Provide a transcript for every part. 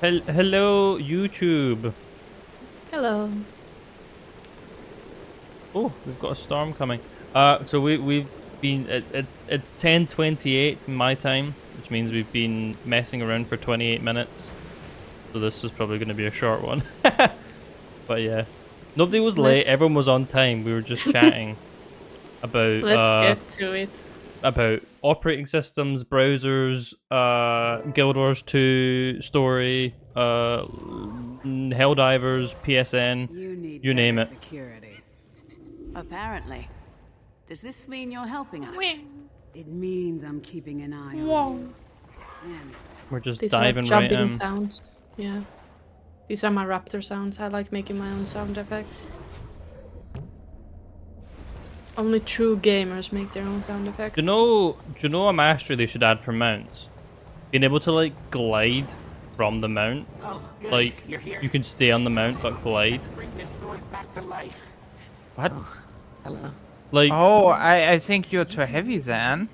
Hello, YouTube. Hello. Oh, we've got a storm coming. So we've been it's 10:28 my time, which means we've been messing around for 28 minutes. So this is probably going to be a short one. But yes, nobody was late. Let's Everyone was on time. We were just chatting about let's get to it. about operating systems, browsers, Guild Wars 2 story, Helldivers, PSN, You need you name better it. security. Apparently. Does this mean you're helping us? It means I'm keeping an eye on you. And it's We're just These are diving right jumping in. sounds. Yeah. These are my raptor sounds. I like making my own sound effects. Only true gamers make their own sound effects. Do you know a mastery they should add for mounts? Being able to like glide from the mount. Oh, good. Like You're here. you can stay on the mount but glide. Bring this sword back to life. What? Hello. Like Oh, I think you're too heavy then.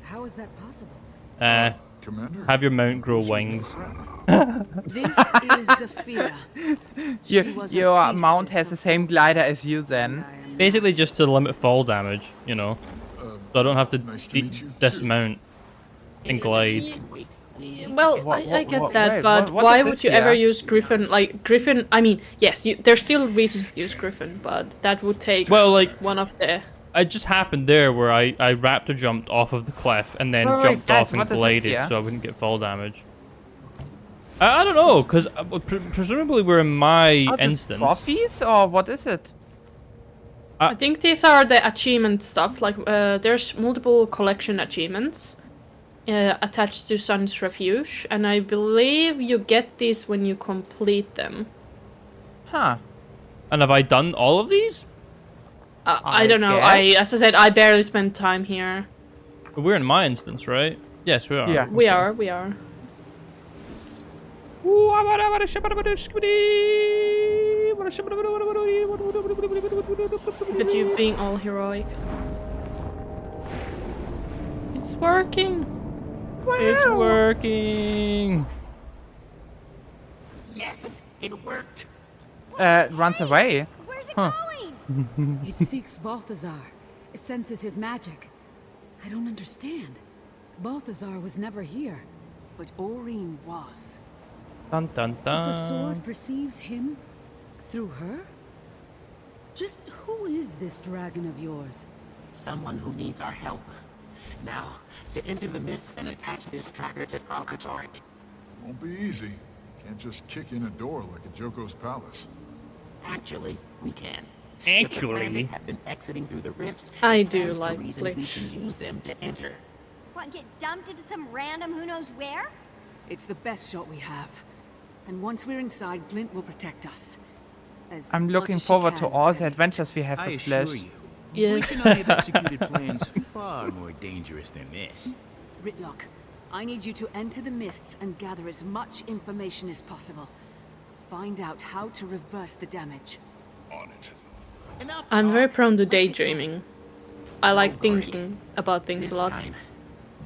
how is that possible? Commander? have your mount grow wings. This is Zafira. She was a Your mount priestess has the of same glider as you then. I am Basically just to limit fall damage, you know. So I don't have to Nice to meet you, too. dismount and glide. Wait. We need Well, to What- I get what- that, wait, but what why is would this you ever here? use Griffin? Like, Griffin, I mean, yes, there's still reasons to use Griffin, but that would take Well, like one of the... it just happened there where I raptor jumped off of the cliff and then Wait, jumped guys, off and what is this glided here? so I wouldn't get fall damage. I don't know, because presumably we're in my Are these instance. trophies or what is it? I think these are the achievement stuff. Like, there's multiple collection achievements attached to Sun's Refuge, and I believe you get these when you complete them. Huh. And have I done all of these? I don't know. guess. As I said, I barely spent time here. We're in my instance, right? Yes, we are. Yeah. We are. But you being all heroic. It's working. It's working. Yes, it worked. Runs away. Where's it Huh. going? It seeks Balthazar. It senses his magic. I don't understand. Balthazar was never here, but Aurene was. Dun dun The dun. sword perceives him through her? Just who is this dragon of yours? Someone who needs our help. Now, to enter the mist and attach this tracker to Kralkatorrik. Won't be easy. Can't just kick in a door like a Joko's palace. Actually, we can. Actually. If the Bandit have been exiting through the rifts, I it do stands to like reason we glitch. can use them to enter. What, get dumped into some random who knows where? It's the best shot we have. And once we're inside, Glint will protect us. As I'm much looking as she forward to can, all at the least. adventures we have I with assure Flash. you, Yes. we and I have executed plans far more dangerous than this. Ritlock, I need you to enter the mists and gather as much information as possible. Find out how to reverse the damage. On it. Enough I'm very talk. prone to Let's get daydreaming. I like Don't worry. thinking about things This a lot. time,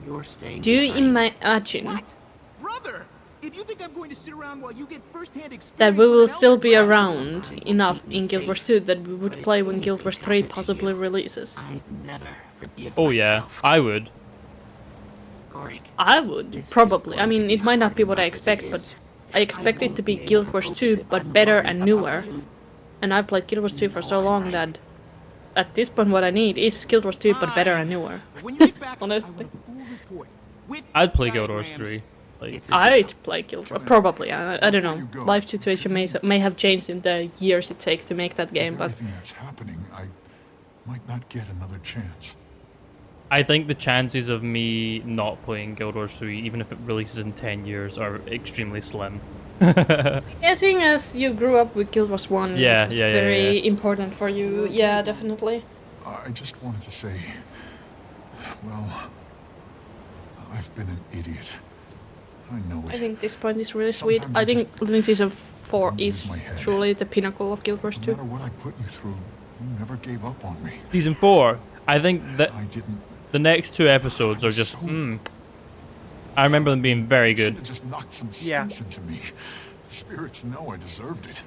you're staying Do you behind. imagine What? Brother! If you think I'm going to sit around while you get first-hand experience that we will with still be Elder around enough in Guild Wars 2 that we would play when Guild Wars 3 possibly releases? I'd never forgive Oh yeah, myself. I would. Gorik, I would, probably. I mean, it might not be what I expect, but I expect it to be Guild Wars 2, but better and newer. And I've played Guild Wars 2 for so long that at this point what I need is Guild Wars 2, but better and newer. When you get back, Honestly. I want a full report. With I'd play Guild Wars diagrams. 3. Like, it's a I'd deal. play Guild Wars, probably. I don't know. Life situation may have changed in the years it takes to make that game, With but everything that's happening, I might not get another chance. I think the chances of me not playing Guild Wars 3, even if it releases in 10 years, are extremely slim. guessing as you grew up with Guild Wars 1, Yeah, it was yeah, yeah, very yeah. important for you. Yeah, definitely. I just wanted to say, well, I've been an idiot. I know it. I think this point is really sweet. Sometimes I I think just Living Season 4 don't use is my head. truly the pinnacle of Guild Wars No 2. matter what I put you through, you never gave up on me. Season 4, I think that I didn't. the next two episodes are just, So- I remember them being very Should good. have just knocked some Yeah. sense into me. Spirits know I deserved it.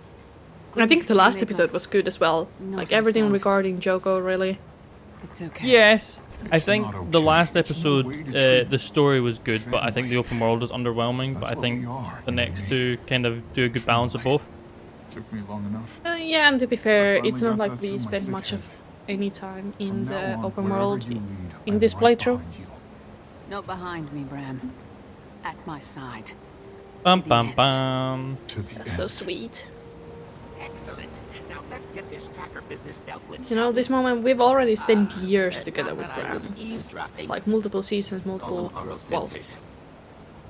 I think the last Make episode us was good as well. not Like everything ourselves. regarding Joko, really. It's okay. Yes, I It's think not the okay. last It's no episode, way to treat the story was good, but I think family. the open world is underwhelming. But That's I what think we are, the you and next me. two kind of do a good balance of both. Took me long enough. Yeah, and to be fair, finally it's not got like that we through my spent thick much head. of any time in From the now on, open wherever world you lead, in I'm this right playthrough. behind you. Not behind me, Bram. At my side. Bum the bum end. bum. To the That's so end. sweet. Excellent. Now let's get this tracker business dealt with. You know, this moment we've already spent years together with I was Bram. eavesdropping Like multiple seasons, on multiple, oral well, sensors.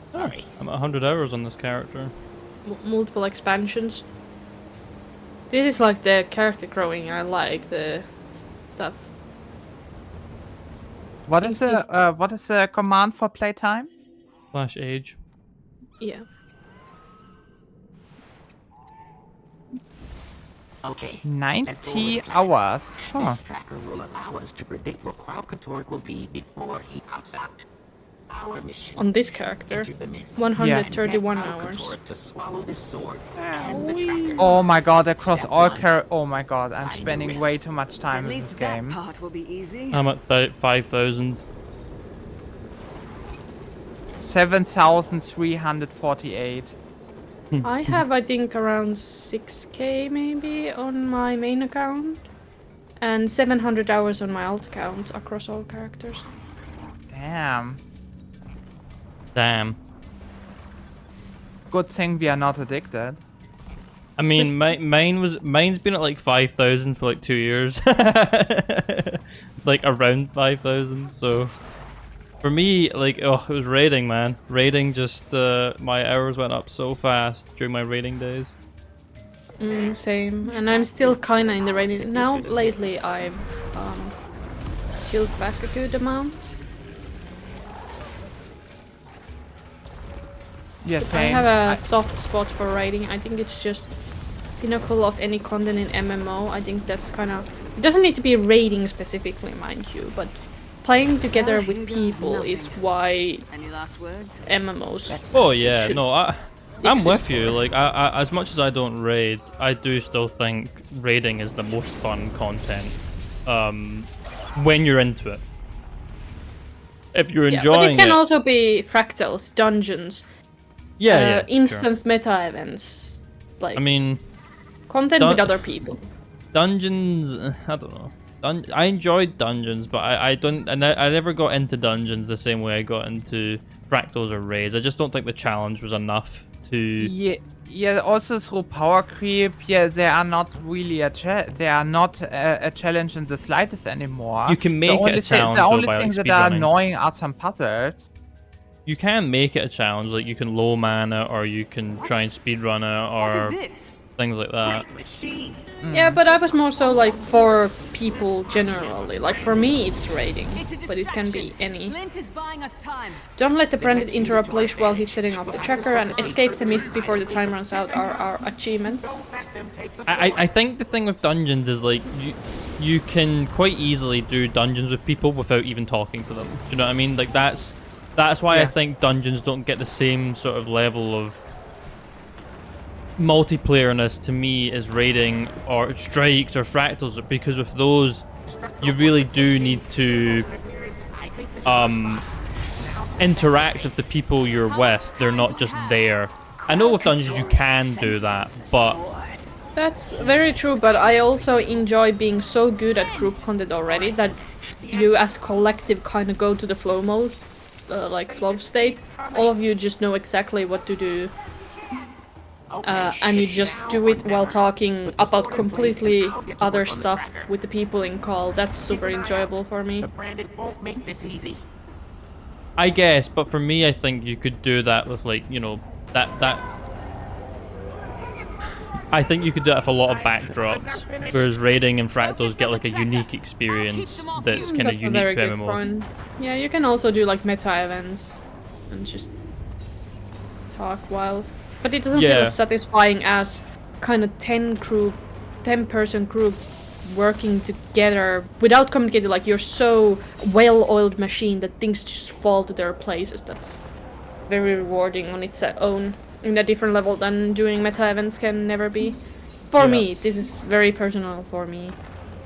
Sorry. I'm at 100 hours on this character. multiple expansions. This is like the character growing. I like the stuff. What is the command for playtime? Slash age. Yeah. Okay. 90 hours. Huh. This tracker will allow us to predict where Kralkatorg will be before he pops out. Our mission. On this character, Enter the mist. 131 And get hours. Kralkatorg to swallow this sword and the tracker. Oh my god, across Step all one. Oh my god, I'm Find spending the way risk. too much At time in this least that game. part will be easy. I'm at 5,000. 7,348. I have, I think, around 6k maybe on my main account, and 700 hours on my alt account across all characters. Damn. Damn. Good thing we are not addicted. I mean, mine's been at like 5,000 for like 2 years. Like around 5,000. So for me, like, oh, it was raiding, man. Raiding just my hours went up so fast during my raiding days. Same, and I'm still kinda in the rating. Now, lately, I've chilled back a good amount. Yeah, I same. have a soft spot for raiding. I think it's just pinnacle of any content in MMO. I think that's kind of... It doesn't need to be raiding specifically, mind you, but playing together Well, with here goes people is nothing. why Any last words? MMOs... Oh yeah, no, I'm exist with you. for. Like, I as much as I don't raid, I do still think raiding is the most fun content. When you're into it. If you're Yeah, enjoying but it can it, also be fractals, dungeons, yeah, sure. instance meta events, like I mean, content with other people. dungeons. I don't know. I enjoyed dungeons, but I don't. I never got into dungeons the same way I got into fractals or raids. I just don't think the challenge was enough to. Yeah, also through power creep, yeah, they are not really a challenge in the slightest anymore. You can make it a challenge, The though, only by, like, things that are speedrunning. annoying are some puzzles. You can make it a challenge, like you can low mana, or you can try and speedrun it, What is or this? things like that. Machines. Yeah, but I was more so like for people generally. Like for me, it's raiding, It's a but it can be distraction. any. Glint is buying us time. Don't let the branded interrupt Leash while he's setting up the tracker, and escape the mist before the time runs out are our achievements. I think the thing with dungeons is like you can quite easily do dungeons with people without even talking to them. Do you know what I mean? Like that's why I Yeah. think dungeons don't get the same sort of level of multiplayerness to me as raiding or strikes or fractals, because with those you really do need to interact with the people you're with. They're not just there. I know with dungeons you can do that, but That's very true, but I also enjoy being so good at group content already that you as collective kind of go to the flow mode, like flow state. All of you just know exactly what to do. And you just do it while talking about completely other stuff with the people in call. That's super enjoyable for me. The branded won't make this easy. I guess, but for me, I think you could do that with, like, you know, that. I think you could do that with a lot of backdrops, whereas raiding and fractals get like a unique experience that's kind of That's a very unique to good MMO. point. Yeah, you can also do like meta events and just talk while, but it doesn't feel Yeah. as satisfying as kind of 10-person group working together without communicating. Like you're so well-oiled machine that things just fall to their places. That's very rewarding on its own in a different level than doing meta events can never be. For Yeah. me, this is very personal for me.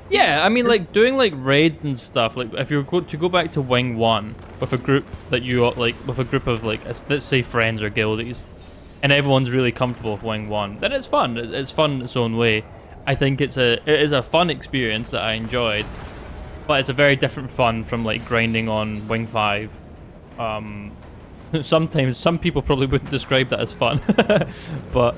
Yeah, I mean, like doing like raids and stuff. Like if you were to go back to Wing 1 with a group that you like, with a group of like let's say friends or guildies, and everyone's really comfortable with Wing 1, then it's fun. It's fun in its own way. I think it is a fun experience that I enjoyed, but it's a very different fun from like grinding on Wing 5. Sometimes some people probably wouldn't describe that as fun, but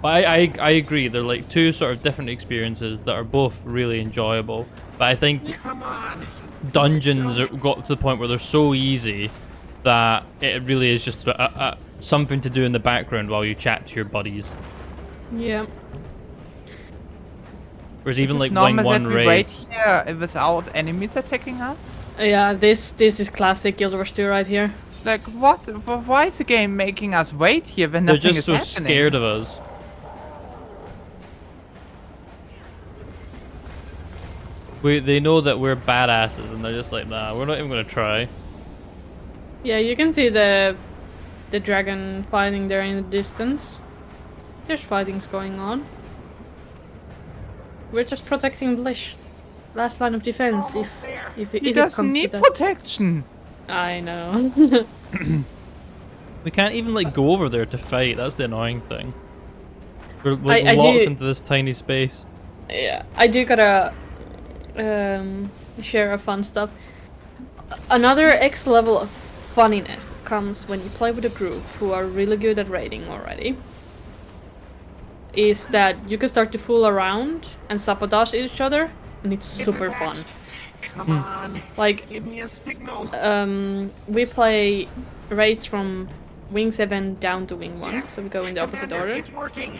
I agree. They're like two sort of different experiences that are both really enjoyable. But I think Come on. dungeons got to the point where they're so easy that it really is just something to do in the background while you chat to your buddies. Yeah. Whereas even like Wing normal 1 that we wait raids. here without enemies attacking us? Yeah, this is classic Guild Wars 2 right here. Like, what? Why is the game making us wait here when They're nothing just is so happening? scared of us. They know that we're badasses, and they're just like, nah, we're not even gonna try. Yeah, you can see the dragon fighting there in the distance. There's fightings going on. We're just protecting Blish. Last line of defense, if He it doesn't comes to need that. protection. I know. We can't even like go over there to fight. That's the annoying thing. We're I locked do- into this tiny space. Yeah, I do gotta share a fun stuff. Another X level of funniness that comes when you play with a group who are really good at raiding already is that you can start to fool around and sabotage each other, and it's super fun. Come on. Like, Give me a signal. we play raids from Wing 7 down to Wing 1, so we go in the opposite Commander, order. It's working.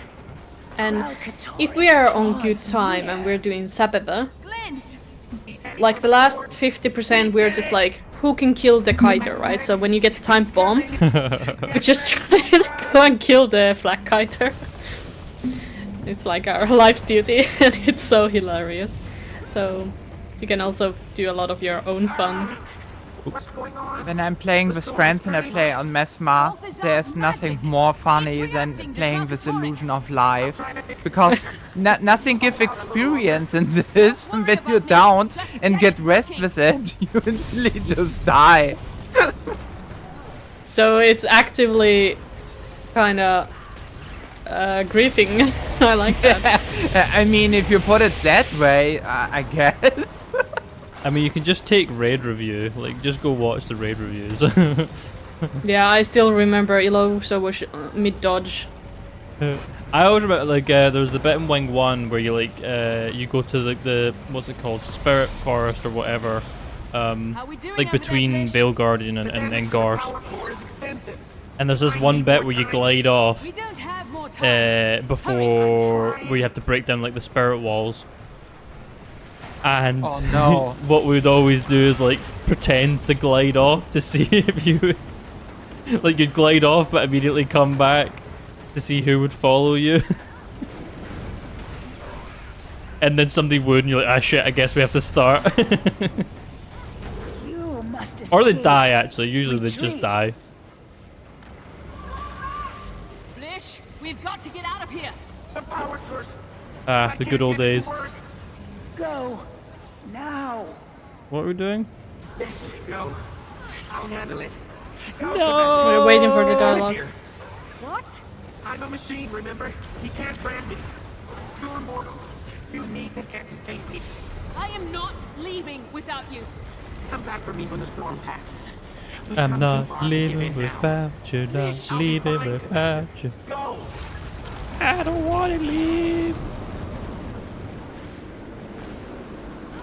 And if we are on good time and we're doing Sabetha, Glint! like the last 50% we're just like, who can kill the kiter, right? So when you get the time bomb, we just try to go and kill the flak kiter. It's like our life's duty, and it's so hilarious. So you can also do a lot of your own fun. What's going on? When I'm playing with friends and I play on Mesma, there's nothing more funny than playing with Illusion of Life. Because nothing gives experience in this. When you're down and get rest with it, you instantly just die. So it's actively kind of griefing. I like that. I mean, if you put it that way, I guess. I mean, you can just take raid review. Like, just go watch the raid reviews. Yeah, I still remember Iloso was mid dodge. I always remember like there was the bit in Wing 1 where you like you go to the what's it called, Spirit Forest or whatever, How we doing like over between there, Blish? Vale Guardian and Gorse. Power core is extensive. And there's this one bit where you glide off We don't have more time. before where you have to break down like the spirit walls. And Oh no. what we'd always do is like pretend to glide off to see if you like you'd glide off but immediately come back to see who would follow you. And then somebody would and you're like, ah shit, I guess we have to start. You must Or they escape. die actually, usually they just Retreat. die. Blish, we've got to get out of here. The power source. Ah, I the can't good old get it to days. work. Go. Now. What are we doing? Yes, go. I'll handle it. Go, No. We're waiting for the dialogue. Here. What? I'm a machine, remember? He can't brand me. You're mortal. You need to get to safety. I am not leaving without you. Come back for me when the storm passes. We've I'm come too not far to give leaving in now. without you, not leaving without you. Go. I don't want to leave.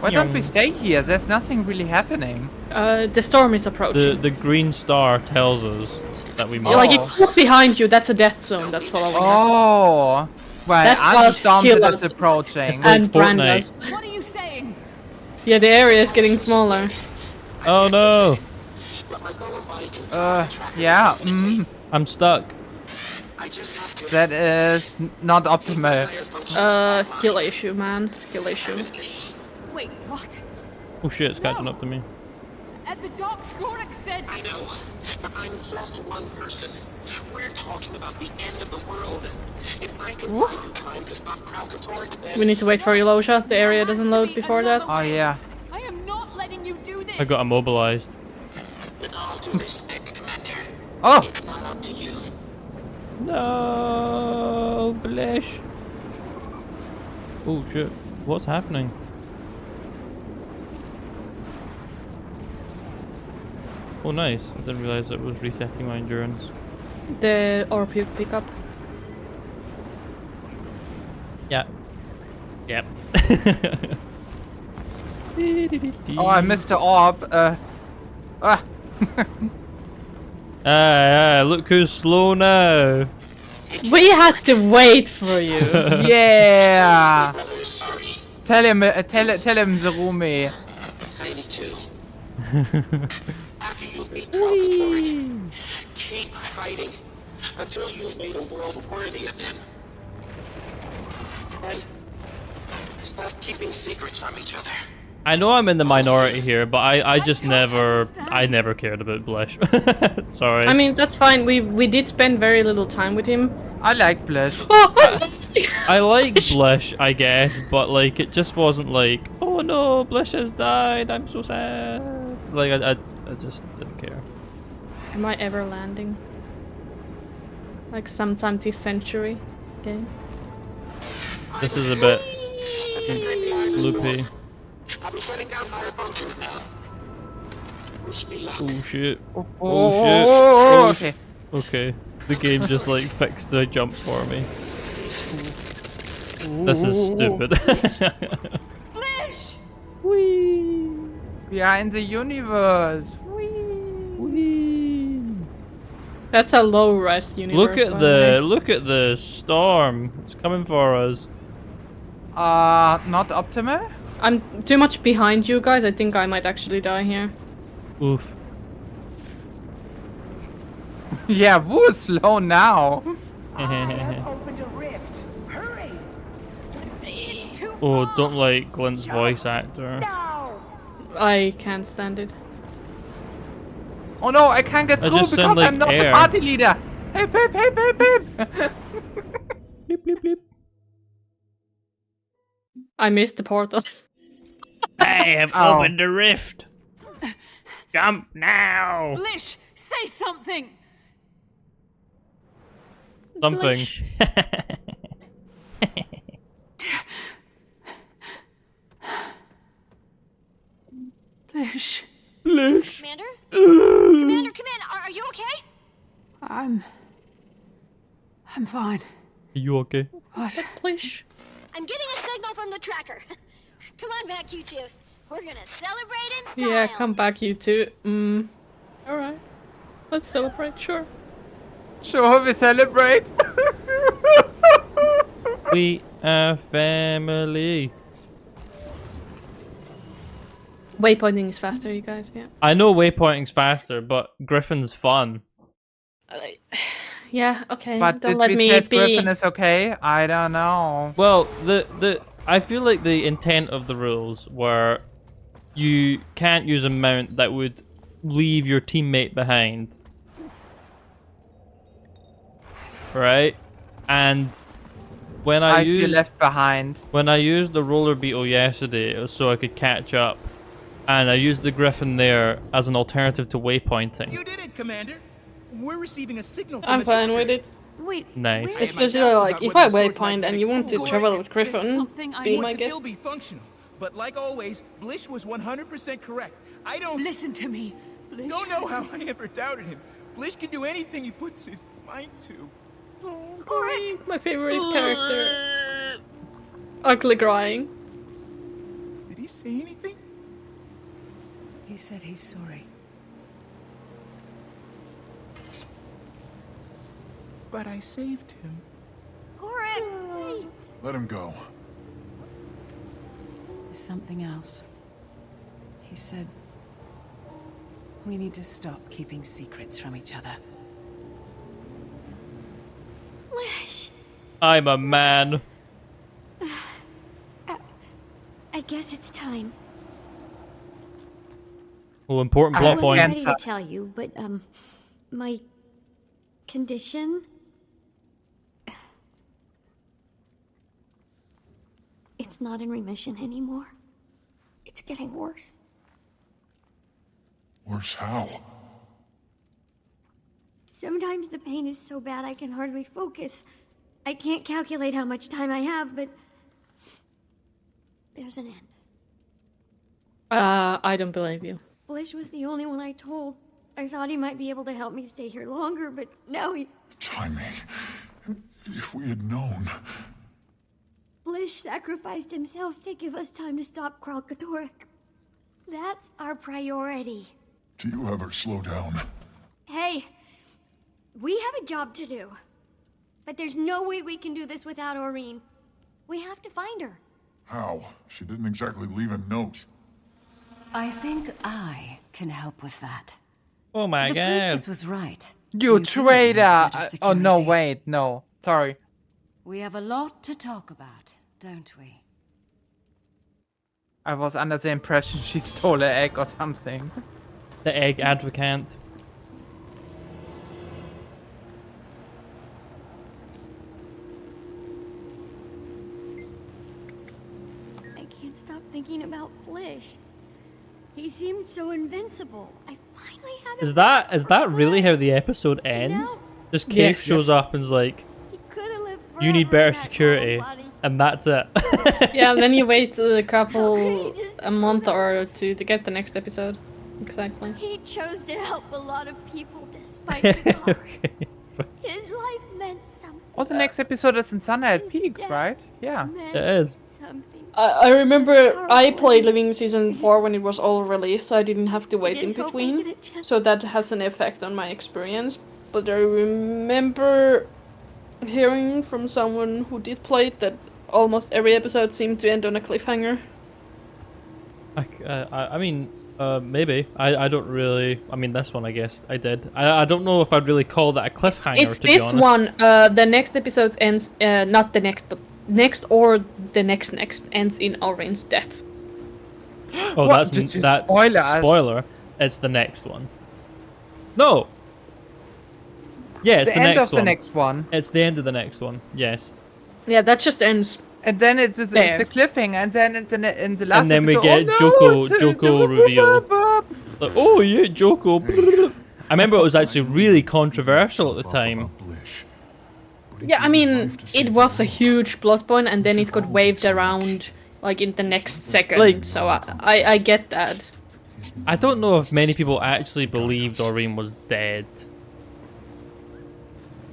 Why don't we stay here? There's nothing really happening. The storm is approaching. The green star tells us that we must. Like, if you look behind you, that's a death zone that's following us. Oh. Well, That I'm the was storm kill that us. is approaching. It's like And brand Fortnite. us. What are you saying? Yeah, the area is getting smaller. Oh no! Yeah, I'm stuck. that is not optimal. Skill issue, man. Skill issue. Wait, what? Oh shit, it's catching up to me. At the docks, Gorik said... I know, but I'm just one person. We're talking about the end of the world. If I can find time to stop Kralkator, then... We need to wait for Elosia. The area doesn't load before that. Oh yeah. I am not letting you do this! I got immobilized. With all due respect, Commander, Oh! it's not up to you. No, Blish. Oh shit! What's happening? Oh nice! I didn't realize it was resetting my endurance. The orb you pick up. Yeah. Yep. Oh, I missed the orb. Ah. Look who's slow now. We had to wait for you. Yeah. Brother, sorry. Tell him, Zerumi. Tiny too. After you beat Kralkator, keep fighting until you've made a world worthy of them. And stop keeping secrets from each other. I know I'm in the minority here, but I just never cared about Blish. Sorry. I mean, that's fine. We did spend very little time with him. I like Blish. I like Blish, I guess, but like it just wasn't like, oh no, Blish has died. I'm so sad. Like I just didn't care. Am I ever landing? Like sometime this century game? This is a bit loopy. I'll be shutting down my bunker now. Wish me luck. Oh shit. Oh, Oh shit. oh, okay. Okay. The game just like fixed the jump for me. This is stupid. Blish! Whee! We are in the universe. Whee! That's a low res universe. Look by at way. look at the storm. It's coming for us. Not Optima? I'm too much behind you guys. I think I might actually die here. Oof. Yeah, Wu is slow now. I have opened a rift. Hurry! It's too Oh, far. don't like Glint's voice actor. Now! I can't stand it. Oh no, I can't get I through just because sound like I'm not the air. party leader. Hey, Pip, hey, Pip, Pip. Bleep, bleep, bleep. I missed the portal. I have Oh. opened a rift. Jump now. Blish, say something! Something. Glitch. Blish. Blish. Commander? Commander, are you okay? I'm fine. Are you okay? What? Please. I'm getting a signal from the tracker. Come on back, you two. We're gonna celebrate in style. Yeah, come back, you two. Alright. Let's celebrate, sure. Sure, we celebrate. We are family. Waypointing is faster, you guys, yeah. I know waypointing's faster, but Griffin's fun. Yeah, okay. But Don't did let we me say be. Griffin is okay? I don't know. Well, I feel like the intent of the rules were you can't use a mount that would leave your teammate behind. Right? And when I feel used left behind. when I used the roller beetle yesterday, it was so I could catch up. And I used the Griffin there as an alternative to waypointing. You did it, Commander. We're receiving a signal from I'm the fine tracker. with it. Wait, Nice. where- Especially doubts like about if whether I the sword waypoint and magnetic you want to pull travel work. with Griffin, something I be need my Would guest. still be functional. But like always, Blish was 100% correct. I don't Listen to me, Blish. know how I ever doubted him. Blish can do anything he puts his mind to. Gorik, my favorite character. Ugly crying. Did he say anything? He said he's sorry. But I saved him. Gorik, wait. Let him go. There's something else. He said we need to stop keeping secrets from each other. Wish. I'm a man. I guess it's time. Oh, important I plot I point. wasn't ready Cancer. to tell you, but my condition. It's not in remission anymore. It's getting worse. Worse how? Sometimes the pain is so bad I can hardly focus. I can't calculate how much time I have, but there's an end. I don't believe you. Blish was the only one I told. I thought he might be able to help me stay here longer, but now he's... Timing. If we had known. Blish sacrificed himself to give us time to stop Kralkatorrik. That's our priority. Do you ever slow down? Hey, we have a job to do. But there's no way we can do this without Aurene. We have to find her. How? She didn't exactly leave a note. I think I can help with that. Oh my The god. priestess was right. You We do traitor! need better Oh no, security. wait, no. Sorry. We have a lot to talk about, don't we? I was under the impression she stole an egg or something. The egg advocate. I can't stop thinking about Blish. He seemed so invincible. I finally had a Is that really how the episode ends? No. Just Cave Yes. shows up and's like, He could have lived you need forever better in that security, cold body. and that's it. Yeah, and then you wait a How could couple, he just a month or two to get the next episode. Exactly. He chose to help a lot of people despite the cost. Okay. His life meant something. Oh, the next episode is in Sunlight Peaks, right? Yeah. Meant It is. something. I remember I played Living Season 4 when it was all released, so I didn't have to wait in just hope we between. get a chance So that has an effect on my experience. But I remember hearing from someone who did play it that almost every episode seemed to end on a cliffhanger. I mean, maybe. I don't really. I mean, this one, I guess I did. I don't know if I'd really call that a cliffhanger. It's to be this honest. one. The next episode ends, not the next, but next or the next ends in Aurene's death. Oh, What? that's Did you that's spoil us? spoiler. It's the next one. No. Yeah, it's The the, end next of the one. next one. It's the end of the next one. Yes. Yeah, that just ends. And then it's There. a cliffhanger, and then in the last And then we episode, get oh, no, Joko reveal. Like, oh yeah, Joko. I remember it was actually really controversial at the time. About Blish. But he Yeah, I gave his mean, life to save it the was a world. huge plot point, and then We it should got all waved be so around, like in the next second. Like- So I get that. I don't know if many people actually believed Aurene was dead.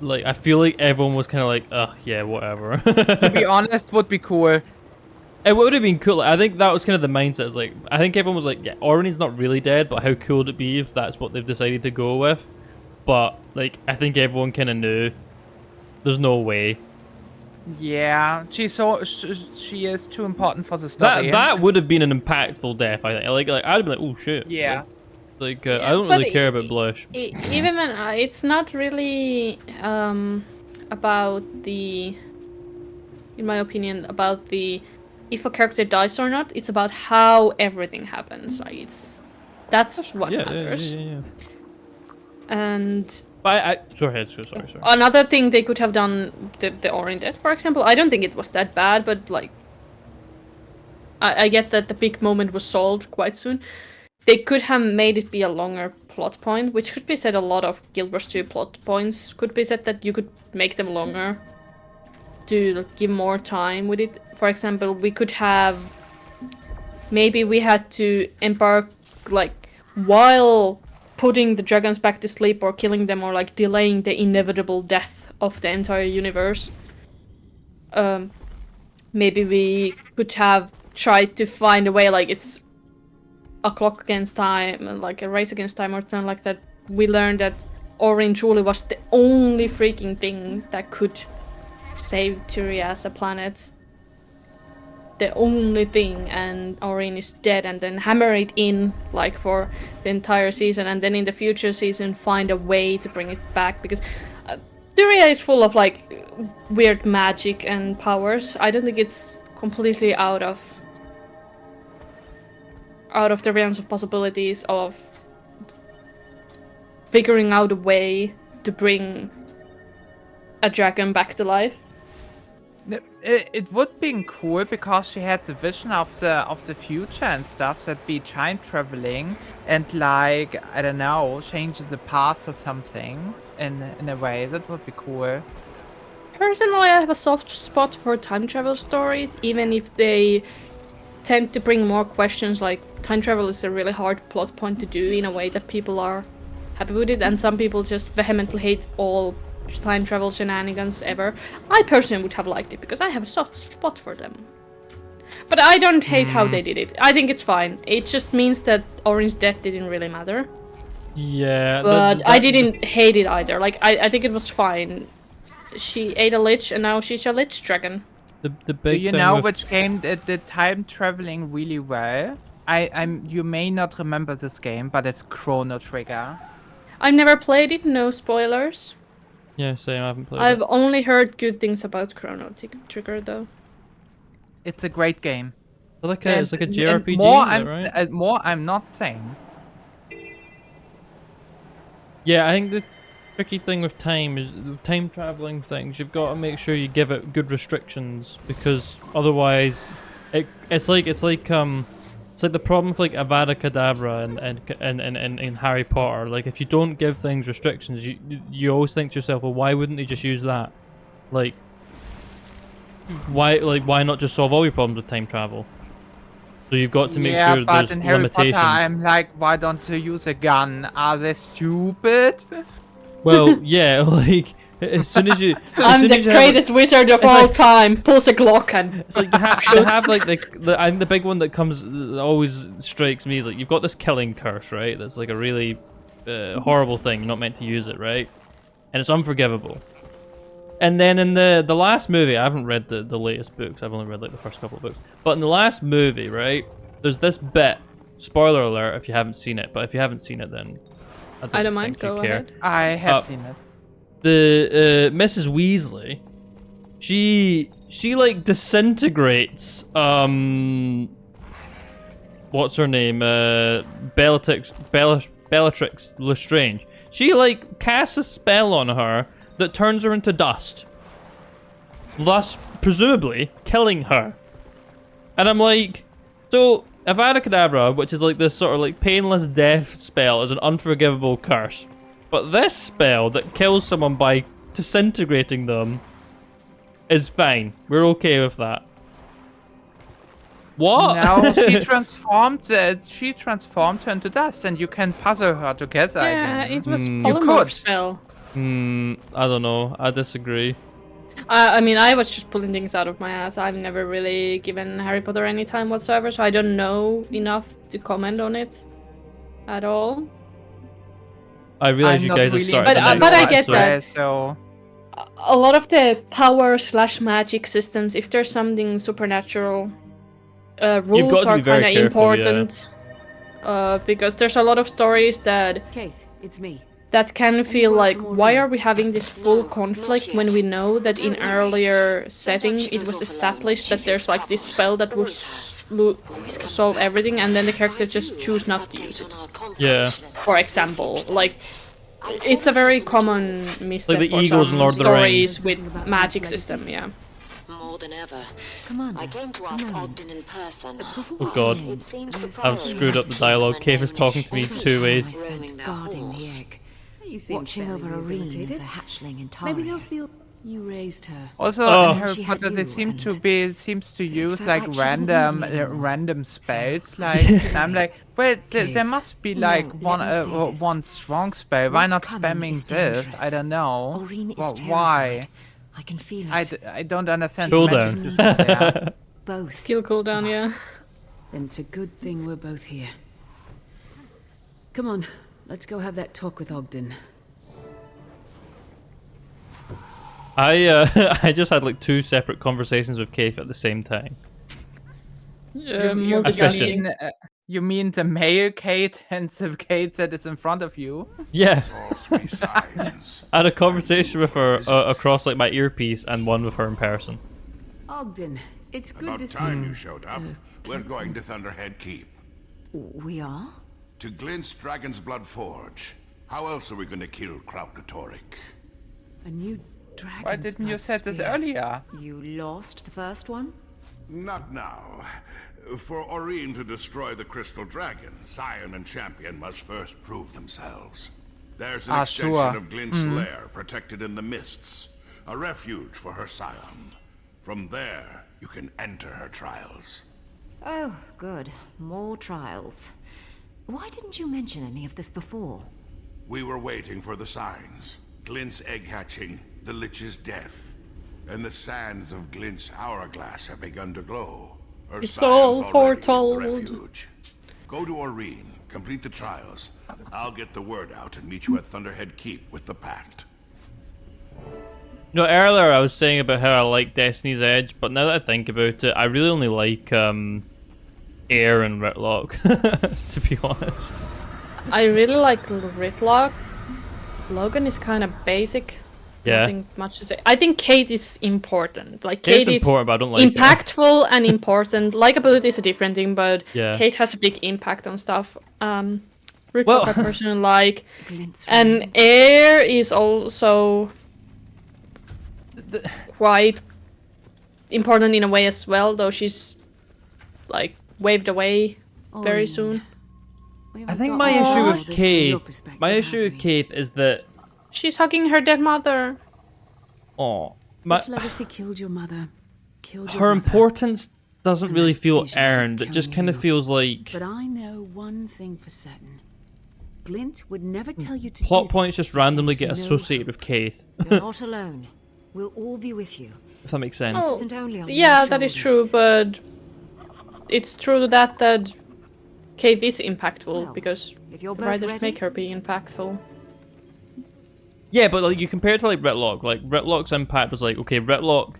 Like, I feel like everyone was kind of like, ugh, yeah, whatever. To be honest, would be cool. It would have been cool. I think that was kind of the mindset. It's like, I think everyone was like, yeah, Aurene's not really dead, but how cool would it be if that's what they've decided to go with? But, like, I think everyone kind of knew. There's no way. Yeah, she is too important for the That story. that would have been an impactful death, I think. Like I'd have been like, oh shit. Yeah. Like, Yeah, I don't but really care about Blush. Even when it's not really about the, in my opinion, about the if a character dies or not. It's about how everything happens. Like that's what Yeah, matters. yeah. And But sorry. another thing they could have done, the Aurene death, for example. I don't think it was that bad, but like, I get that the big moment was solved quite soon. They could have made it be a longer plot point, which could be said a lot of Guild Wars 2 plot points could be said that you could make them longer to give more time with it. For example, we could have, maybe we had to embark like while putting the dragons back to sleep or killing them or like delaying the inevitable death of the entire universe. Maybe we could have tried to find a way, like it's a clock against time, like a race against time or something like that. We learned that Aurene truly was the only freaking thing that could save Tyria as a planet. The only thing, and Aurene is dead, and then hammer it in like for the entire season, and then in the future season find a way to bring it back, because Tyria is full of like weird magic and powers. I don't think it's completely out of out of the realms of possibilities of figuring out a way to bring a dragon back to life. It would be cool because she had the vision of the future and stuff, that be time traveling and like, I don't know, changing the past or something in a way. That would be cool. Personally, I have a soft spot for time travel stories, even if they tend to bring more questions. Like, time travel is a really hard plot point to do in a way that people are happy with it, and some people just vehemently hate all time travel shenanigans ever. I personally would have liked it because I have a soft spot for them. But I don't hate how they did it. I think it's fine. It just means that Orin's death didn't really matter. Yeah. But I didn't hate it either. Like, I think it was fine. She ate a lich and now she's a lich dragon. The big Do you thing know with- which game did time traveling really well? You may not remember this game, but it's Chrono Trigger. I've never played it, no spoilers. Yeah, same. I haven't played I've it. only heard good things about Chrono Trigger though. It's a great game. It's like a And JRPG, more, is that right? More I'm not saying. Yeah, I think the tricky thing with time is the time traveling things. You've got to make sure you give it good restrictions, because otherwise, it's like the problem with like Avada Kedavra and Harry Potter. Like, if you don't give things restrictions, you always think to yourself, well, why wouldn't they just use that? Like, why not just solve all your problems with time travel? So you've got to make sure but there's in Harry limitations. Potter, I'm like, why don't you use a gun? Are they stupid? Well, yeah, like as soon as you, I'm the greatest wizard of all time. Pulls a Glock and it's like you have like I think the big one that comes that always strikes me is like you've got this killing curse, right? That's like a really horrible thing. You're not meant to use it, right? And it's unforgivable. And then in the last movie, I haven't read the latest books. I've only read like the first couple of books. But in the last movie, right, there's this bit. Spoiler alert if you haven't seen it. But if you haven't seen it, then I don't mind. think you Go care. ahead. I have seen it. The Mrs. Weasley, she like disintegrates what's her name, Bellatrix Lestrange. She like casts a spell on her that turns her into dust, thus presumably killing her. And I'm like, so Avada Kedavra, which is like this sort of like painless death spell, is an unforgivable curse. But this spell that kills someone by disintegrating them is fine. We're okay with that. What? No, she transformed her into dust, and you can puzzle her together yeah, again. it was You polymorph could. spell. I don't know. I disagree. I mean, I was just pulling things out of my ass. I've never really given Harry Potter any time whatsoever, so I don't know enough to comment on it at all. I realize I'm you not guys really have started. But- the but I next get one, that. So A lot of the power/magic systems, if there's something supernatural, rules to are be very kind of careful, yeah. important. Because there's a lot of stories that Keith, it's me. can feel like, why are we having this full conflict when we know that in earlier setting it was established that there's like this spell that will solve everything, and then the character just choose not to use it. Yeah. For example, like, it's a very common mistake the for Eagles some in Lord of the stories Rings. with magic system, yeah. More than ever. Come on. I now, came to a ask moment. Ogden in person. Oh god. It seems the I've problem screwed up the is dialogue. Cave is men talking to me who two are ways. roaming their guarding the halls. egg. You seem Watching fairly over Irene rehabilitated. as a hatchling in Maybe they'll Taria. feel you raised her. also Oh. in Harry She had Potter, they you seems to use felt like like she didn't random need me anymore. random spells. Like, and I'm like, wait, there Keith, must be no, like let me say this. one strong spell. Why What's not coming spamming is this? dangerous. I don't know. Irene is Well, terrified. why? I can feel it. I don't understand Cool the magic down. system there. Both. Skill cooldown, of yeah. us. Then it's a good thing we're both here. Come on, let's go have that talk with Ogden. I just had like 2 separate conversations with Keith at the same time. Multitasking. You mean the male Kate and the Kate that is in front of you? Yeah. All 3 sides. I had a conversation with her across like my earpiece and one with her in person. Ogden, it's good About to see time you. you showed up. We're going to Thunderhead Keep. We are? To Glint's Dragon's Blood Forge. How else are we gonna kill Krautkatorik? A new dragon. Why didn't you say this earlier? You lost the first one? Not now. For Aurene to destroy the Crystal Dragon, Scion and Champion must first prove themselves. There's an extension sure. of Glint's lair protected in the mists. A refuge for her Scion. From there, you can enter her trials. Oh, good. More trials. Why didn't you mention any of this before? We were waiting for the signs. Glint's egg hatching, the Lich's death. And the sands of Glint's hourglass have begun to glow. Her It's Scion's all already foretold. in the refuge. Go to Aurene, complete the trials. I'll get the word out and meet you at Thunderhead Keep with the Pact. You know, earlier I was saying about how I like Destiny's Edge, but now that I think about it, I really only like Air and Ritlock, to be honest. I really like Ritlock. Logan is kind of basic. Yeah. Nothing much to say. I think Kate is important. Like Kate's Kate is important, but I don't like her. impactful and important. Likeability is a different thing, but Yeah. Kate has a big impact on stuff. Ritlock Well- I personally like, Glint's and remains. Air is also quite important in a way as well. Though she's like waved away very Aurene, soon. we I haven't think got my all issue this with from Keith, your perspective, my have issue with we? Keith is that, She's hugging her dead mother. This legacy killed your mother. Killed your her mother. importance doesn't And really that feel vision could earned. It kill just kind of you. feels like But I know one thing for certain. Glint would never tell you to plot do points this just if randomly there get was no associated with Keith, You're not alone. We'll all be with you. if that makes sense. Oh, Isn't only on yeah, your that is true, shoulders. but it's true that Kate is impactful Well, because if you're the both writers ready, make her be impactful. Yeah, but like you compare it to like Ritlock. Like Ritlock's impact was like, okay, Ritlock.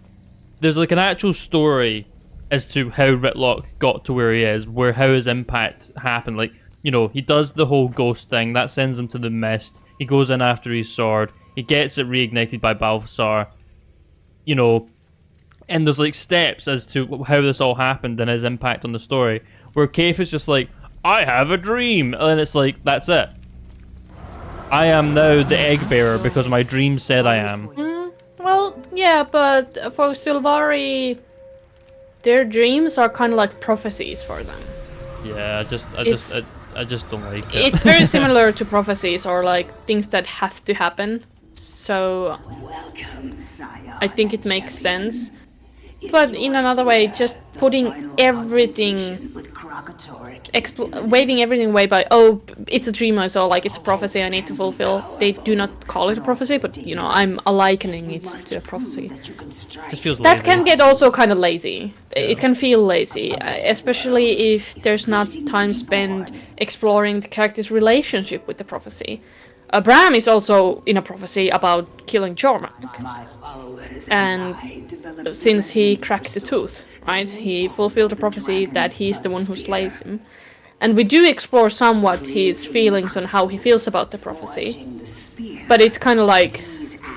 There's like an actual story as to how Ritlock got to where he is, where how his impact happened. Like, you know, he does the whole ghost thing that sends him to the mist. He goes in after his sword. He gets it reignited by Balthasar. You know, and there's like steps as to how this all happened and his impact on the story. Where Kaif is just like, I have a dream, and it's like that's it. I am now the egg bearer because my dream said I am. Well, yeah, but for Sylvari, their dreams are kind of like prophecies for them. Yeah, I just don't like it. It's very similar to prophecies or like things that have to happen. So I think it makes sense. But in another way, just putting everything, waving everything away by, oh, it's a dream I saw, like it's a prophecy I need to fulfill. They do not call it a prophecy, but you know, I'm likening it to a prophecy. Just feels That lazy. can get also kind of lazy. It can feel lazy, especially if there's not time spent exploring the character's relationship with the prophecy. Bram is also in a prophecy about killing Jormak. And since he cracked the tooth, right, he fulfilled the prophecy that he's the one who slays him. And we do explore somewhat his feelings on how he feels about the prophecy. But it's kind of like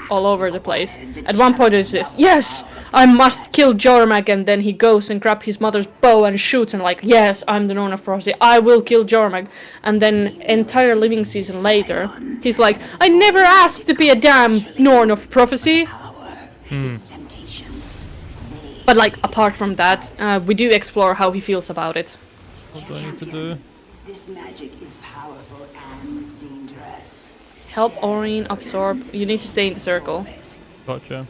all over the place. At one point it's this, yes, I must kill Jormak, and then he goes and grabs his mother's bow and shoots and like, yes, I'm the Norn of Prophecy, I will kill Jormak. And then entire living season later, he's like, I never asked to be a damn Norn of Prophecy. But like, apart from that, we do explore how he feels about it. What do I need to do? This magic is powerful and dangerous. Help Aurene absorb. You need to stay in the circle. Gotcha.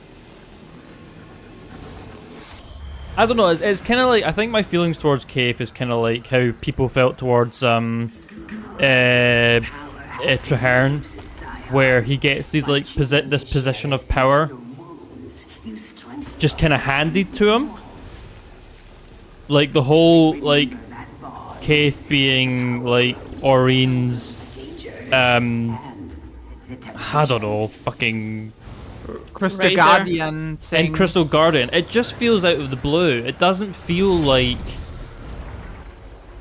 I don't know, it's kind of like, I think my feelings towards Kaif is kind of like how people felt towards Traherne, where he gets these like this position of power just kind of handed to him. Like the whole like Kaif being like Aurene's I don't know, fucking Crystal Razor. Guardian thing. and Crystal Guardian. It just feels out of the blue. It doesn't feel like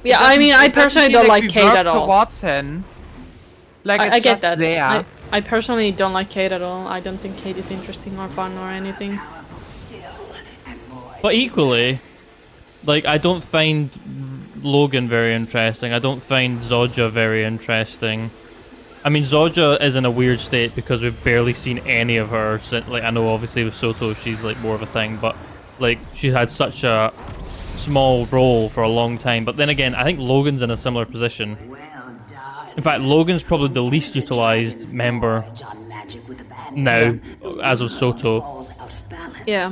Yeah, I mean, I personally don't like Kate at all. Towards him. Like it's I get just that. There. I personally don't like Kate at all. I don't think Kate is interesting or fun or anything. but equally, like I don't find Logan very interesting. I don't find Zodja very interesting. I mean, Zodja is in a weird state because we've barely seen any of her since, like, I know obviously with Soto she's like more of a thing, but like she had such a small role for a long time. But then again, I think Logan's in a similar position. In fact, Logan's probably the least utilized member now, as of Soto. Yeah.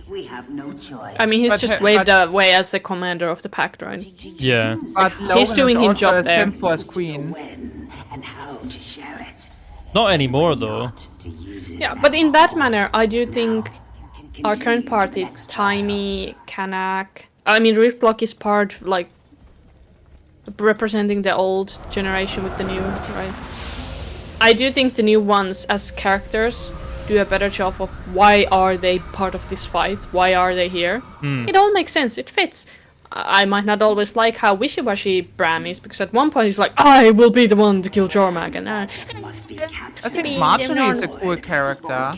We have no choice. I mean, he's But just her- waved but- away as the commander of the pact, right? Yeah. But Logan He's doing is his also job a there. sim for his queen. When and how to share it. Not anymore though. To use it. Yeah, but in that manner, I do think our current party, Taimi, Kanak, I mean, Riftlock is part, like, representing the old generation with the new, right? I do think the new ones, as characters, do a better job of why are they part of this fight, why are they here. It all makes sense, it fits. I might not always like how wishy-washy Bram is, because at one point he's like, I will be the one to kill Jormag, and Must be captured. I think Me, Marjorie Jim is a cool character.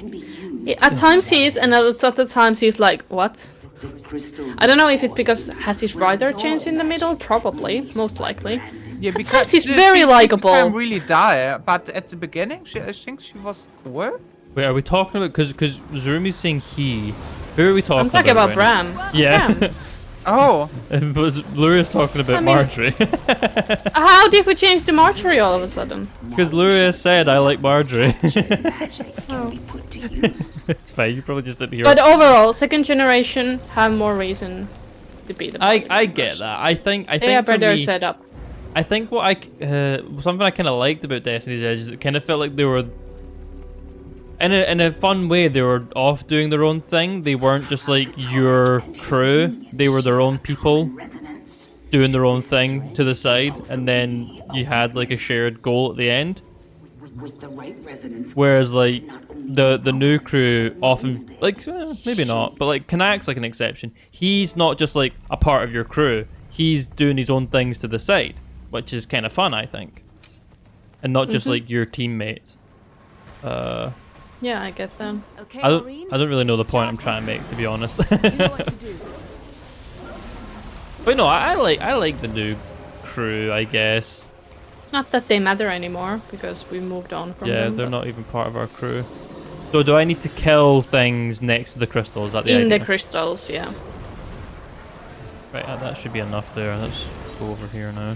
at times he is, and at other times he's like, what? Crystal. I don't know if it's because has his rider changed in the middle? Probably, most likely. Yeah, times he's she- very she likable. became really dull, but at the beginning, I think she was cool. Wait, are we talking about, because Zurumi's saying he. Who are we talking I'm talking about right now? Bram. Yeah. Bram. Oh, But Luria's talking about I mean- Marjorie. How did we change to Marjorie all of a sudden? Because Luria said I like Marjorie. Magic can be put to use. It's fine, you probably just didn't hear But it. overall, second generation have more reason to be the party I members. get that. I think They are for better me, set up. I think what something I kind of liked about Destiny's Edge is it kind of felt like they were in a fun way. They were off doing their own thing. They weren't just like your crew. They were their own people Resonance. doing their own thing to the side, and then you had like a shared goal at the end. With the right resonance. Whereas like the new crew often like maybe not, but like Kanak's like an exception. He's not just like a part of your crew. He's doing his own things to the side, which is kind of fun, I think, and not just like your teammates. Yeah, I get that. Okay, I Maureen? don't really know the point I'm trying to make, to be honest. You know what to do. But no, I like the new crew, I guess. Not that they matter anymore, because we moved on from Yeah, them. they're but not even part of our crew. So do I need to kill things next to the crystals? Is that the in idea? the crystals, yeah. Right, that should be enough there. Let's go over here now.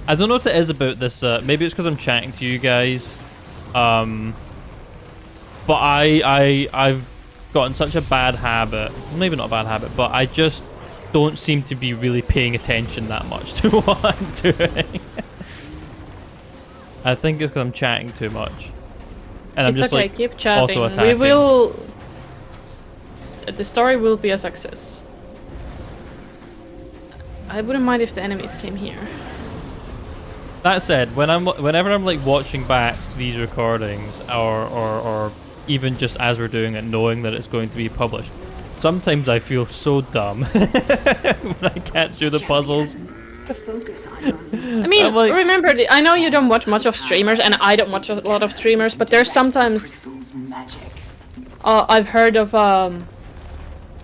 I don't know what it is about this. Maybe it's because I'm chatting to you guys. But I've gotten such a bad habit. Maybe not a bad habit, but I just don't seem to be really paying attention that much to what I'm doing. I think it's because I'm chatting too much. And I'm It's just okay, like keep chatting. We auto-attacking. will... The story will be a success. I wouldn't mind if the enemies came here. That said, whenever I'm like watching back these recordings, or even just as we're doing it, knowing that it's going to be published, sometimes I feel so dumb when I can't do the puzzles. Focus on your I mean, I'm like- remember, I know you don't watch much of streamers, and I don't watch a lot of streamers, but there's sometimes crystal's magic. I've heard of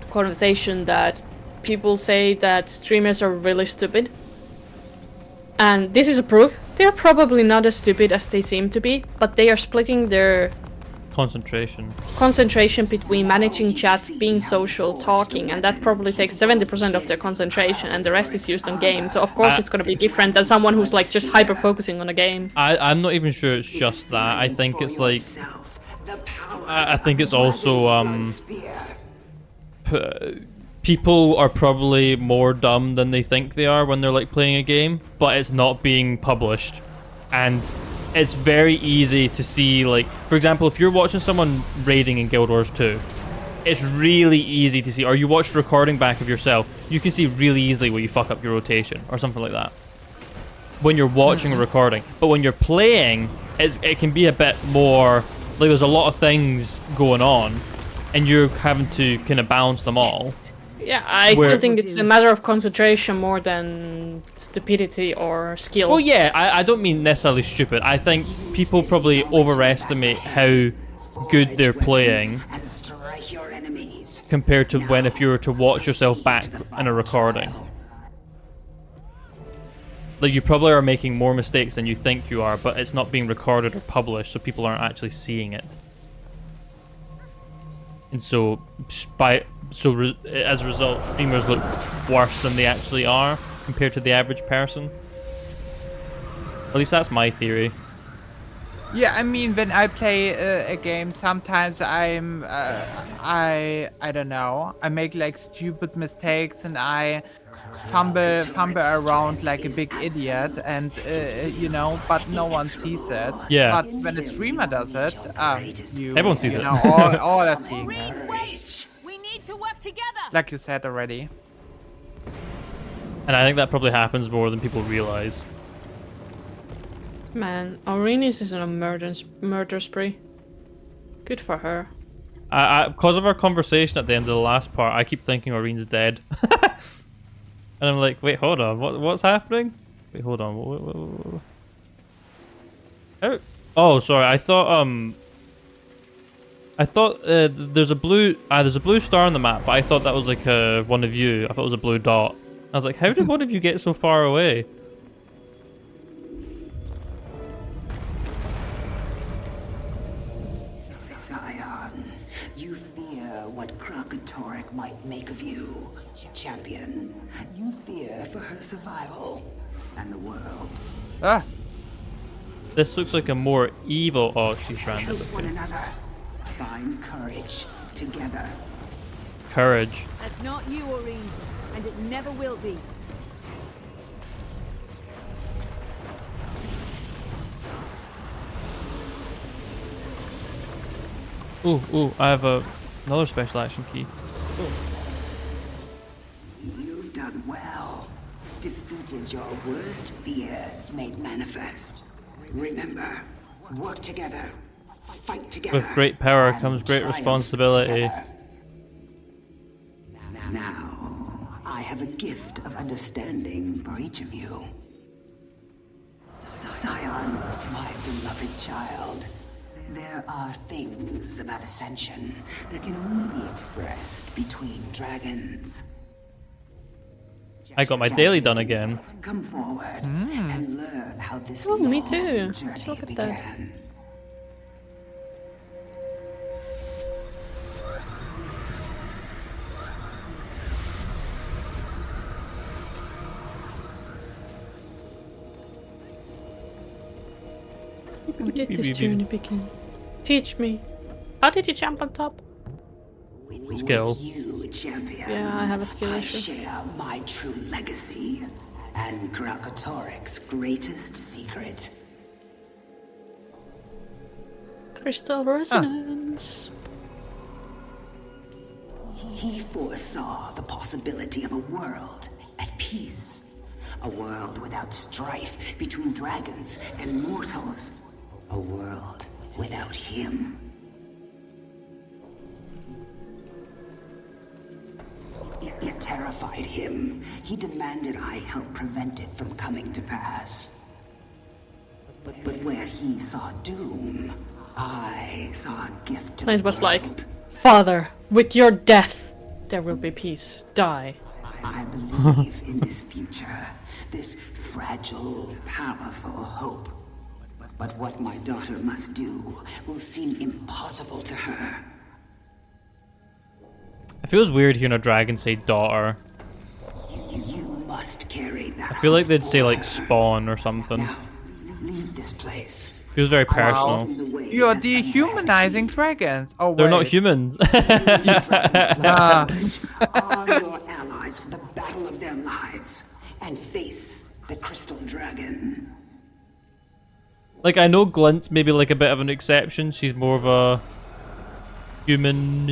conversation that people say that streamers are really stupid. And this is a proof. They're probably not as stupid as they seem to be, but they are splitting their Concentration. concentration between managing chats, being social, talking, and that probably takes 70% of their concentration, and the rest is used on games. So of course it's going to be different than someone who's like just hyper focusing on a game. I'm not even sure it's just that. I think it's like I think it's also people are probably more dumb than they think they are when they're like playing a game, but it's not being published, and it's very easy to see, like, for example, if you're watching someone raiding in Guild Wars 2, it's really easy to see, or you watch the recording back of yourself, you can see really easily where you fuck up your rotation or something like that when you're watching a recording. But when you're playing, it can be a bit more like there's a lot of things going on and you're having to kind of balance them all. Yeah, I Where- still think it's a matter of concentration more than stupidity or skill. Well, yeah, I don't mean necessarily stupid. I think people probably overestimate how good they're playing. And strike your enemies. compared to when if you were to watch yourself back in a recording. Like, you probably are making more mistakes than you think you are, but it's not being recorded or published, so people aren't actually seeing it. And so, as a result, streamers look worse than they actually are compared to the average person. At least that's my theory. Yeah, I mean, when I play a game, sometimes I'm, I don't know, I make like stupid mistakes and I fumble around like a big idiot, and you know, but no one sees it. Yeah. But when a streamer does it, everyone sees you it. know, all are seeing it. We need to work together. Like you said already. And I think that probably happens more than people realize. Man, Aurene is on a murder spree. Good for her. Because of our conversation at the end of the last part, I keep thinking Aurene's dead. And I'm like, wait, hold on, what's happening? Wait, hold on. Oh, sorry. I thought there's a blue star on the map, but I thought that was like one of you. I thought it was a blue dot. I was like, how did one of you get so far away? Scion, you fear what Kralkatorrik might make of you, champion. You fear for her survival and the world's. Ah. This looks like a more evil. Oh, she's branded. Help one another. Find courage together. Courage. That's not you, Aurene, and it never will be. Ooh, I have another special action key. You've done well. Defeated your worst fears made manifest. Remember, work together. Fight together. With great power and comes great triumph responsibility. together. Now, I have a gift of understanding for each of you. Scion, my beloved child, there are things about Ascension that can only be expressed between dragons. I got my daily done again. Come forward and learn how this Oh, me long too. journey Look at that. began. How did this journey begin? Teach me. How did you jump on top? Skill. With you, champion, Yeah, I have a skill I issue. share my true legacy and Kralkatorrik's greatest secret. Crystal resonance. He foresaw the possibility of a world at peace. A world without strife between dragons and mortals. A world without him. It terrified him. He demanded I help prevent it from coming to pass. But where he saw doom, I saw a gift to the And it was like, world. Father, with your death, there will be peace. Die. I believe in this future, this fragile, powerful hope. But what my daughter must do will seem impossible to her. It feels weird hearing a dragon say daughter. You must carry that. I feel like they'd say like hope forward. spawn or something. Now, leave this place. Feels very I will personal. open the way You're to dehumanizing dragons. Oh, They're not wait. humans. Ah. Arm your allies for the battle of their lives and face the Crystal Dragon. Like, I know Glint's maybe like a bit of an exception. She's more of a human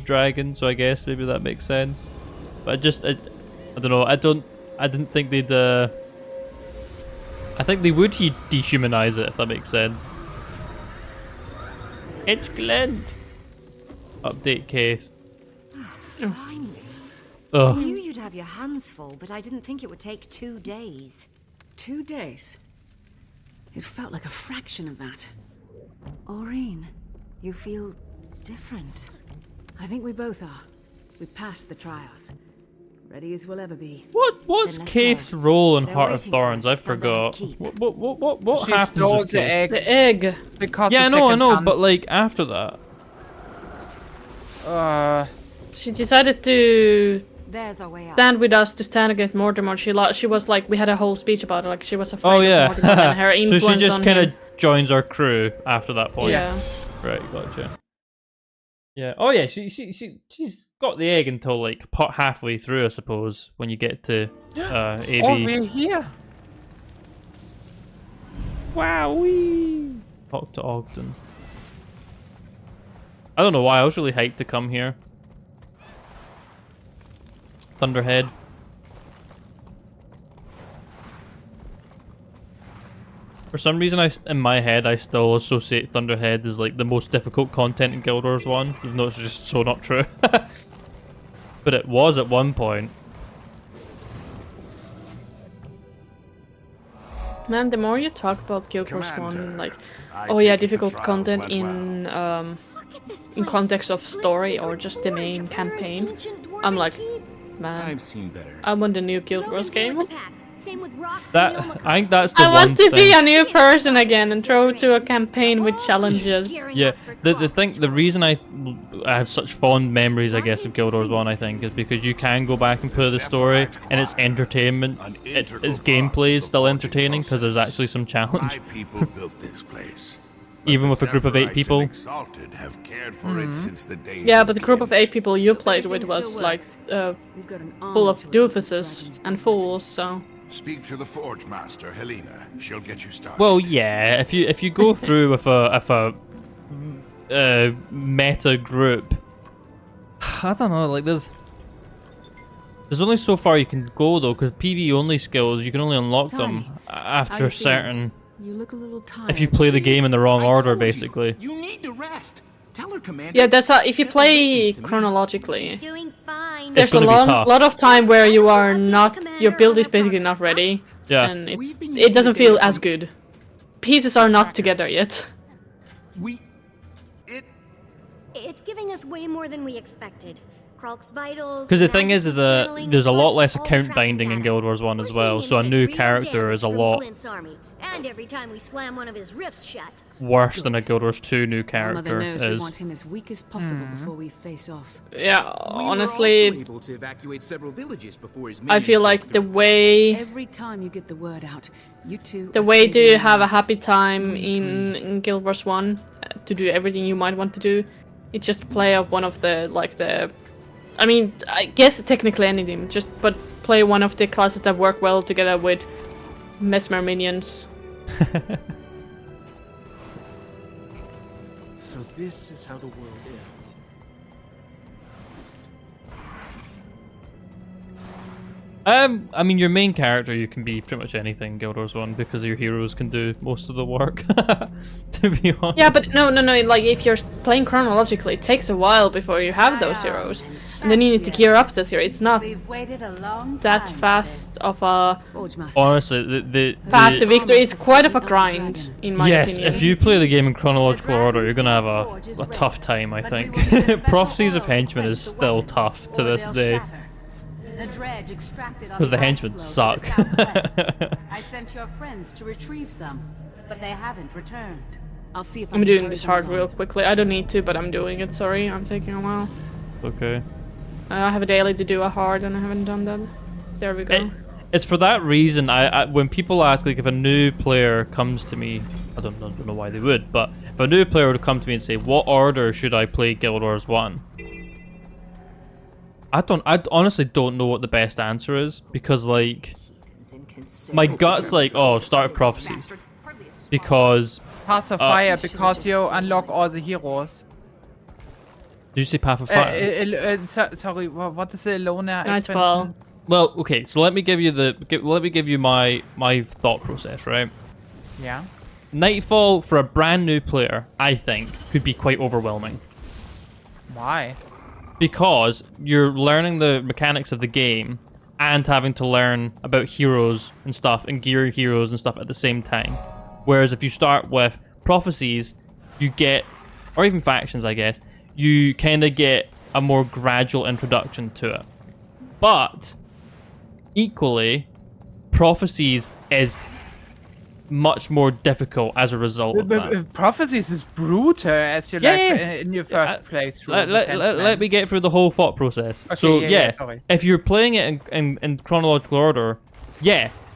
dragon, so I guess maybe that makes sense. But I don't know. I didn't think they'd. I think they would dehumanize it, if that makes sense. It's Glint. Update case. Finally. I Ugh. knew you'd have your hands full, but I didn't think it would take 2 days. 2 days. It felt like a fraction of that. Aurene, you feel different. I think we both are. We passed the trials. Ready as we'll ever be. What's Then let's Kate's go. role in They're Heart of waiting for Thorns? us I at the forgot. keep. What She happens stole with the Kate? egg The egg. because Yeah, I the know, second but hunt, like after that. She decided to There's our way out. stand with us to stand against Mortimer. She was like, we had a whole speech about it. Like she was afraid Oh of yeah. Mortimer and her So influence she just on kind of him. joins our crew after that point. Yeah. Right, gotcha. Yeah. Oh yeah. She's got the egg until like halfway through, I suppose, when you get to AB. Oh, we're here. Wowee! Talk to Ogden. I don't know why, I was really hyped to come here. Thunderhead. For some reason, in my head, I still associate Thunderhead as like the most difficult content in Guild Wars 1, even though it's just so not true. But it was at one point. Man, the more you talk about Guild Wars 1, Commander, like, I oh yeah, take it the difficult trials content went in context of story or just the main campaign, I'm like, man, I've seen better. I want a new Guild Wars game. Same with Roxy That and Ilmacoe. I think that's the I one want to thing. be a new person again and throw to a campaign with challenges. Yeah, the reason I have such fond memories, I guess, of Guild Wars 1, I think, is because you can go back and play the story, and it's entertainment. Its gameplay is still entertaining because there's actually some challenge. My people built this place. But Even the with a group of 8 Zephyrite and people. Exalted have cared for it since the days Yeah, of but the group of Glint. 8 people you played with Everything was still like works. We've got an full army of to it with doofuses dragons. and fools, so... Speak to the Forge Master, Helena. She'll get you started. Well, yeah, if you go through with a meta group, I don't know, like there's only so far you can go though, because PvE only skills you can only unlock them Tiny, after you a certain. You look a little tired. If you play the game in the wrong I order, told you, basically. You need to rest. Tell her, Commander. Yeah, that's how, if you Never play listens to me. chronologically, Doing fine. there's a gonna be tough. lot of time where you are not, your build is basically not ready, Yeah. and We've been it using doesn't the feel data as from- good. Pieces are not together yet. It's giving us way more than we expected. Kralk's vitals. Because the thing is magic channeling, there's a lot plus less all account tracking binding in data. Guild Wars 1 as We're well, seeing so a him new take real character damage is a from lot Glint's army, and every time we slam one of his rifts shut. worse than a Guild Wars 2 new Our character mother knows we is. want him as weak as possible before we face off. Yeah, We were honestly, also able to evacuate several villages before his I minions feel broke like the through. way Every time you get the word out, you two. the are way saving to have a lives. happy time in Guild Wars 1, to do everything you might want to do, it's just play up one of the, like the... I mean, I guess technically anything, but play one of the classes that work well together with Mesmer minions. So this is how the world ends. I mean, your main character, you can be pretty much anything in Guild Wars 1 because your heroes can do most of the work, to be honest. Yeah, but no, like if you're playing chronologically, it takes a while before you have those heroes. And then you need to gear up this hero. It's not We've waited a long that time for fast this. of a Forge Master. Honestly, the path to victory. It's quite of a grind, in my yes, opinion. if you play the game in chronological order, you're gonna have a tough time, I think. Prophecies of Henchmen is still tough to this day. Because the henchmen suck. I sent your friends to retrieve some, but they haven't returned. I'll see if I I'm can doing carry this them hard along. real quickly. I don't need to, but I'm doing it. Sorry, I'm taking a while. Okay. I have a daily to do a hard, and I haven't done that. There we go. It's for that reason, when people ask, like, if a new player comes to me, I don't know why they would, but if a new player would come to me and say, what order should I play Guild Wars 1? I honestly don't know what the best answer is, because, like, my gut's like, oh, start with Prophecies. Because... Paths of Fire, because you unlock all the heroes. Did you say Path of Fire? Sorry, what is the Elona Nightfall. expansion? Well, okay, so let me give you my thought process, right? Yeah. Nightfall for a brand new player, I think, could be quite overwhelming. Why? Because you're learning the mechanics of the game and having to learn about heroes and stuff and gear heroes and stuff at the same time. Whereas if you start with Prophecies, you get, or even Factions, I guess, you kind of get a more gradual introduction to it. But equally, Prophecies is much more difficult as a result of that. Prophecies is brutal as you in your first playthrough. Let me get through the whole thought process. Okay, So sorry. if you're playing it in chronological order,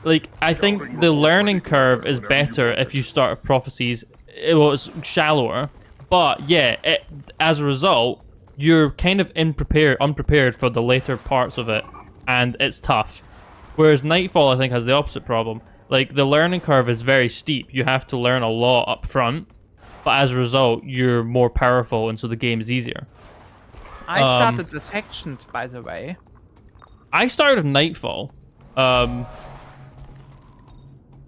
like I think the learning curve is better if you start with Prophecies. Well, it's shallower, but as a result, you're kind of unprepared for the later parts of it, and it's tough. Whereas Nightfall, I think, has the opposite problem. Like, the learning curve is very steep. You have to learn a lot up front, but as a result, you're more powerful, and so the game is easier. I started with Factions, by the way. I started with Nightfall. And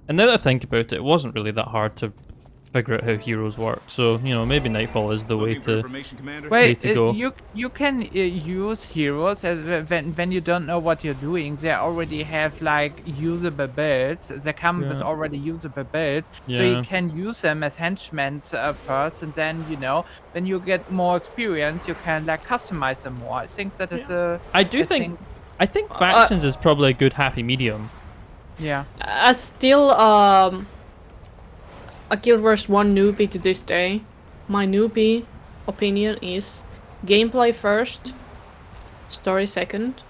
now that I think about it, it wasn't really that hard to figure out how heroes work. So, you know, maybe Nightfall is the way to go. You can use heroes as when you don't know what you're doing. They already have like usable builds. They come with already usable builds, so you can use them as henchmen first, and then when you get more experience, you can like customize them more. I think that is I think Factions is probably a good happy medium. Yeah. As still a Guild Wars 1 newbie to this day, my newbie opinion is gameplay first, story second.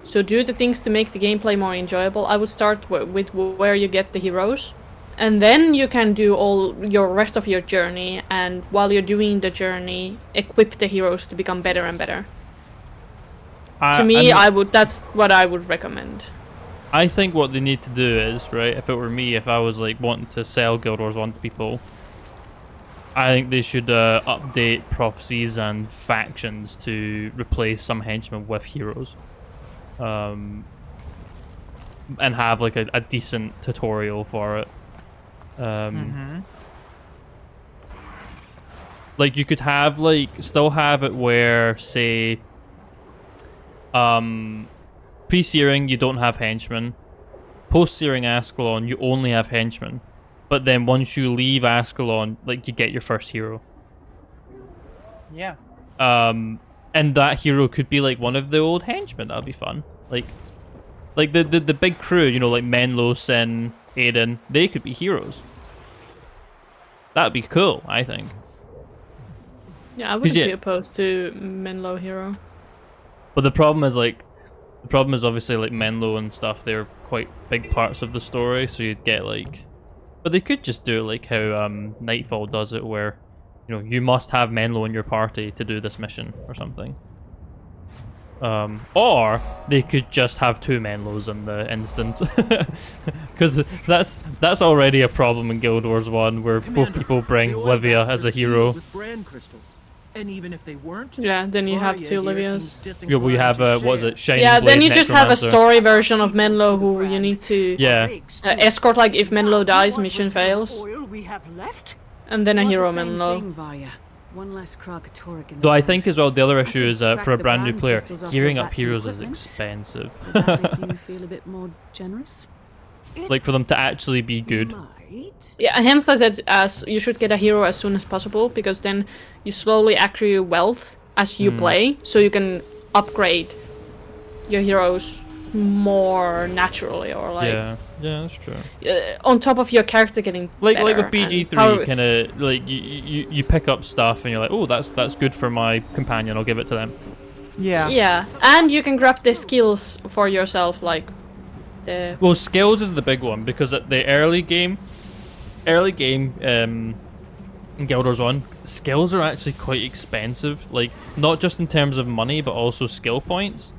So do the things to make the gameplay more enjoyable. I would start with where you get the heroes, and then you can do all your rest of your journey, and while you're doing the journey, equip the heroes to become better and better. To me, that's what I would recommend. I think what they need to do is, right, if it were me, if I was like wanting to sell Guild Wars 1 to people, I think they should update Prophecies and Factions to replace some henchmen with heroes. And have like a decent tutorial for it. Like you could have still have it where, say, pre-searing, you don't have henchmen. Post-searing Ascalon, you only have henchmen. But then once you leave Ascalon, like, you get your first hero. Yeah. And that hero could be, like, one of the old henchmen. That'd be fun. Like the big crew, you know, like Menlo, Sin, Aiden, they could be heroes. That'd be cool, I think. Yeah, I wouldn't be opposed to Menlo hero. But the problem is, obviously, like, Menlo and stuff, they're quite big parts of the story, so you'd get, like... But they could just do it like how Nightfall does it, where, you know, you must have Menlo in your party to do this mission, or something. Or they could just have 2 Menlos in the instance. Because that's already a problem in Guild Wars 1, where both people bring Livia as a hero. And even if they weren't, then you have 2 Livias. Yeah, we have what is it? Shining Then Blade you just have a Necromancer. story version of Menlo who you need to escort. Like if Menlo dies, mission fails. And then a hero Menlo. One less Kragatoric in the Though I land. think as well the other issue is Crack for a the brand new band player, crystals off gearing your up vats and heroes is equipment? expensive. Would that make you feel a bit more generous? Like for them to actually be good. Yeah, hence I said you should get a hero as soon as possible, because then you slowly accrue wealth as you play, so you can upgrade your heroes more naturally, or like Yeah, that's true. On top of your character getting Like better with and BG3, kind of like you pick up stuff and you're like, oh, that's good for my companion. I'll give it to them. Yeah, and you can grab the skills for yourself, like the. Well, skills is the big one, because at the early game in Guild Wars 1, skills are actually quite expensive. Like not just in terms of money, but also skill points.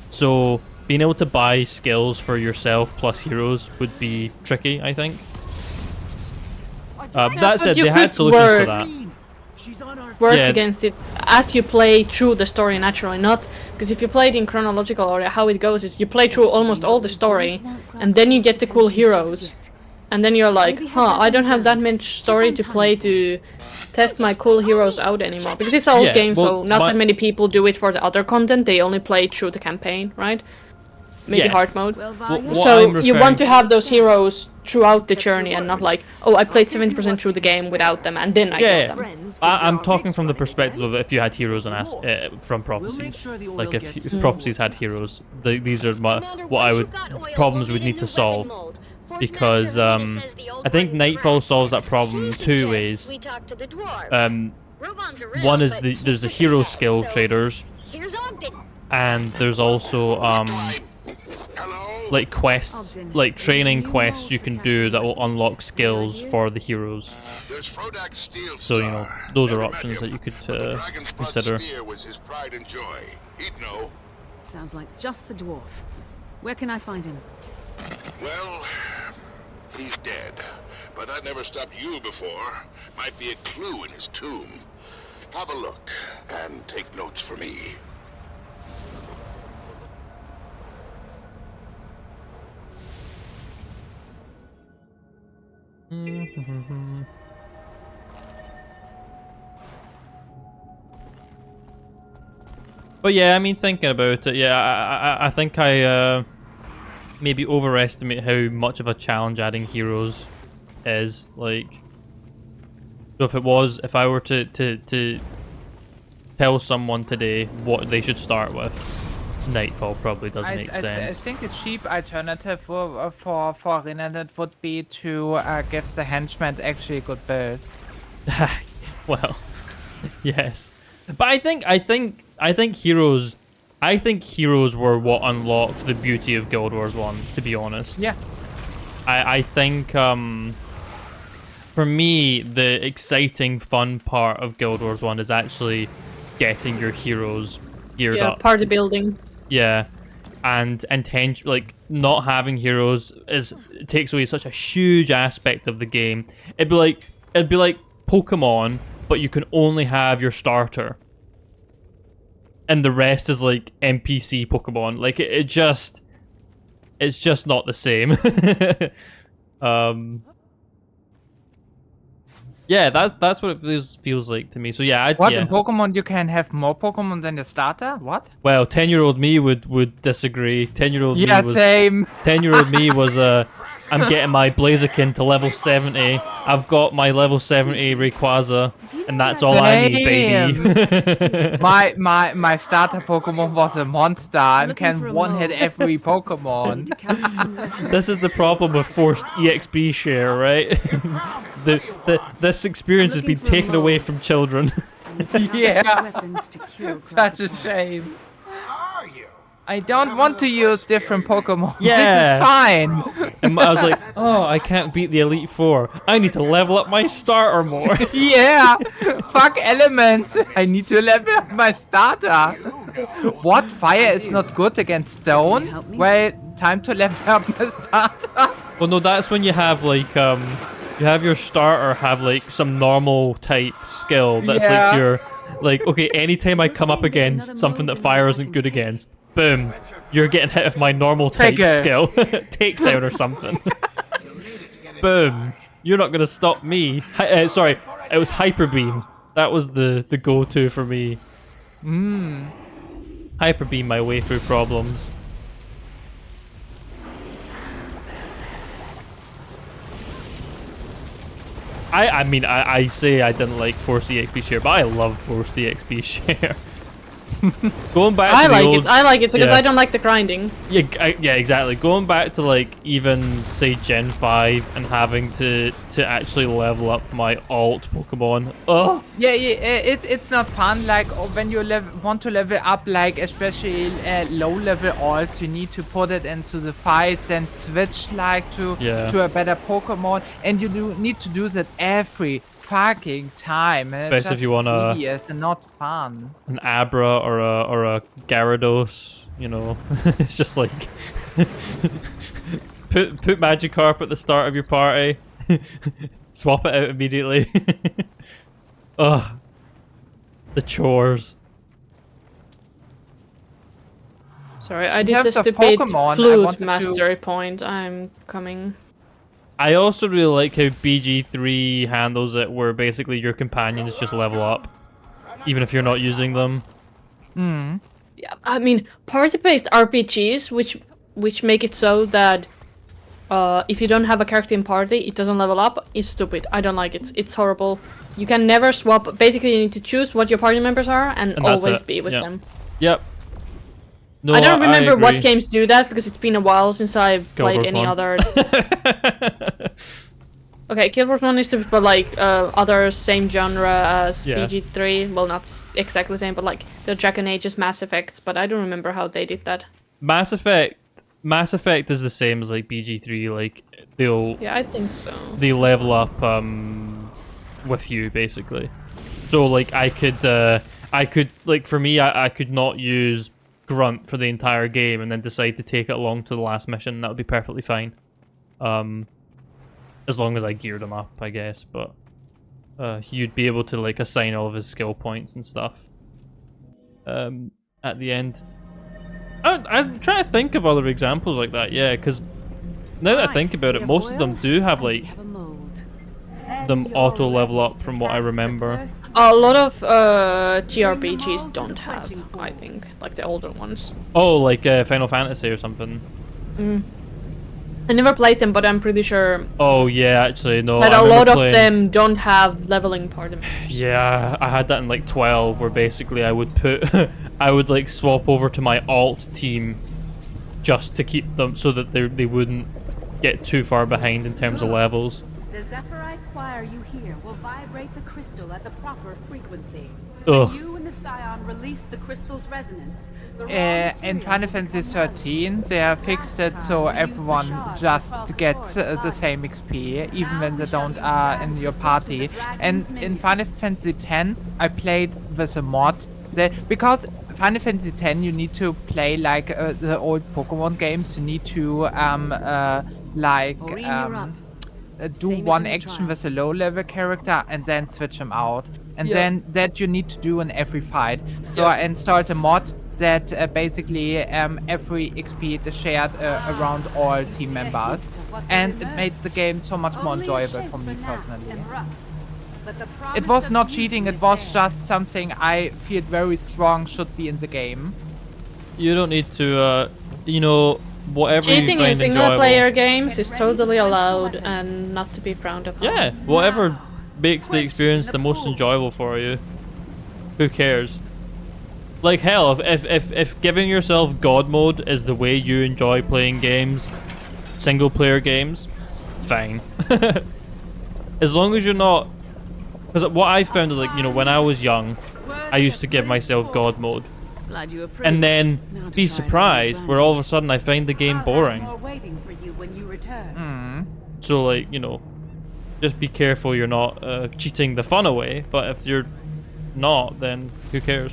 So being able to buy skills for yourself plus heroes would be tricky, I think. That said, they had solutions for that. Work against it as you play through the story naturally, not because if you play it in chronological order, how it goes is you play through almost all the story, and then you get the cool heroes, and then you're like, I don't have that much story to play to test my cool heroes out anymore, because it's an old game, so not that many people do it for the other content. They only play through the campaign, right? maybe Yes. hard mode. What So I'm you want to referring- have those heroes throughout the journey and not like, oh, I played 70% through the game without them and then I Yeah, got them. I'm talking from the perspective of if you had heroes from prophecies. sure the oil Like if gets if prophecies had heroes, these are what I would problems we'd need to solve. Because I think Nightfall solves that problem in two ways. One is there's the hero skill traders, and there's also like quests, like training quests you can do that will unlock skills for the heroes. So you know those are options that you could consider. Was his pride and joy. He'd know. Sounds like just the dwarf. Where can I find him? Well, he's dead. But that never stopped you before. Might be a clue in his tomb. Have a look and take notes for me. But yeah, I mean, thinking about it, yeah, I think I maybe overestimate how much of a challenge adding heroes is. Like, so if I were to tell someone today what they should start with, Nightfall probably does make I sense. think a cheap alternative for Renenet would be to give the henchmen actually good builds. Well, yes, but I think heroes. I think heroes were what unlocked the beauty of Guild Wars 1, to be honest. Yeah. I think for me the exciting fun part of Guild Wars 1 is actually getting your heroes geared Yeah, up. party building. Yeah. And like not having heroes it takes away such a huge aspect of the game. It'd be like Pokemon, but you can only have your starter. And the rest is like NPC Pokemon. Like it's just not the same. Yeah, that's what it feels like to me. So yeah, What, yeah. in Pokemon you can have more Pokemon than your starter? What? Well, 10-year-old me would disagree. 10-year-old Yeah, me was same. 10-year-old me was I'm getting my Blaziken to level 70. I've got my level 70 Rayquaza, and that's all I need, baby. my starter Pokemon was a monster and can one-hit every Pokemon. This is the problem with forced EXP share, right? This experience has been taken away from children. Yeah, such a shame. I don't want to use different Pokemon. Yeah. This is fine. And I was like, oh, I can't beat the Elite Four. I need to level up my starter more. Yeah, fuck elements. I need to level up my starter. What? Fire is not good against stone? Well, time to level up my starter. Well, no, that's when you have like you have your starter have like some normal type skill that's Yeah. like your okay, anytime I come up against something that fire isn't good against, boom, you're getting hit with my normal type Take it. skill. Takedown or something. Boom. You're not gonna stop me. Sorry, it was Hyper Beam. That was the go-to for me. Hyper Beam my way through problems. I mean, I say I didn't like Force EXP share, but I love Force EXP share. Going back to the old, I like it because yeah. I don't like the grinding. Yeah, yeah, exactly. Going back to like even say Gen 5 and having to actually level up my alt Pokemon. Oh, Yeah, it's not fun. Like when you want to level up, like especially low level alts, you need to put it into the fight, then switch like to a better Pokemon, and you need to do that every fucking time. And it's Best if you just wanna- tedious and not fun. an Abra or a Gyarados, you know. It's just like put Magikarp at the start of your party, swap it out immediately. Ugh, the chores. Sorry, I In did the terms of stupid Pokemon, I flute wanted to- mastery point. I'm coming. I also really like how BG3 handles it, where basically your companions just level up, even if you're not using them. Yeah, I mean, party-based RPGs, which which make it so that if you don't have a character in party, it doesn't level up, is stupid. I don't like it. It's horrible. You can never swap. Basically, you need to choose what your party members are and that's always it. be with Yep. them. Yep. No, I don't remember what agree. games do that because it's been a while since I've Guild played Wars any 1. other. Okay, Guild Wars 1 is stupid, but like other same genre as Yeah. BG3. Well, not exactly the same, but like the Dragon Age's Mass Effects. But I don't remember how they did that. Mass Effect is the same as like BG3. Like Yeah, I think so. they level up with you basically. So like I could like for me I could not use Grunt for the entire game and then decide to take it along to the last mission. That would be perfectly fine. As long as I geared him up, I guess. But you'd be able to like assign all of his skill points and stuff at the end. I'm trying to think of other examples like that. Yeah, because now that I think about it, most of them do have like them auto level up from what I remember. A lot of TRPGs don't have, I think, like the older ones. Oh, like Final Fantasy or something. I never played them, but I'm pretty sure Oh yeah, actually no. that I a remember lot of playing- them don't have leveling party members. Yeah, I had that in like 12, where basically I would put, I would like swap over to my alt team, just to keep them so that they wouldn't get too far behind in terms of levels. The Zephyrite choir you hear will vibrate the crystal at the proper frequency. Ugh. When you and the Scion release the crystal's resonance, the raw In Final Fantasy 13, they have fixed it so everyone just gets the same XP, even when they don't are in your party. And in Final Fantasy 10, I played with a mod. Because Final Fantasy 10, you need to play like the old Pokemon games. You need to do one action with a low-level character and then switch them out. And then that you need to do in every fight. So I installed a mod that basically every XP is shared around all team members. And it made the game so much more enjoyable for me personally. It was not cheating, it was just something I feel very strong should be in the game. You don't need to, you know, whatever Cheating you in find single-player enjoyable. games is totally allowed and not to be frowned upon. Yeah, whatever makes the experience the most enjoyable for you. Who cares? Like hell, if giving yourself God mode is the way you enjoy playing games, single player games, fine. As long as you're not, because what I found is like, you know, when I was young, I used to give myself God mode, Glad you approve. and then Now to be try it surprised on where all of a sudden I find the game boring. More waiting for you when you return. So like, you know, just be careful you're not cheating the fun away, but if you're not, then who cares?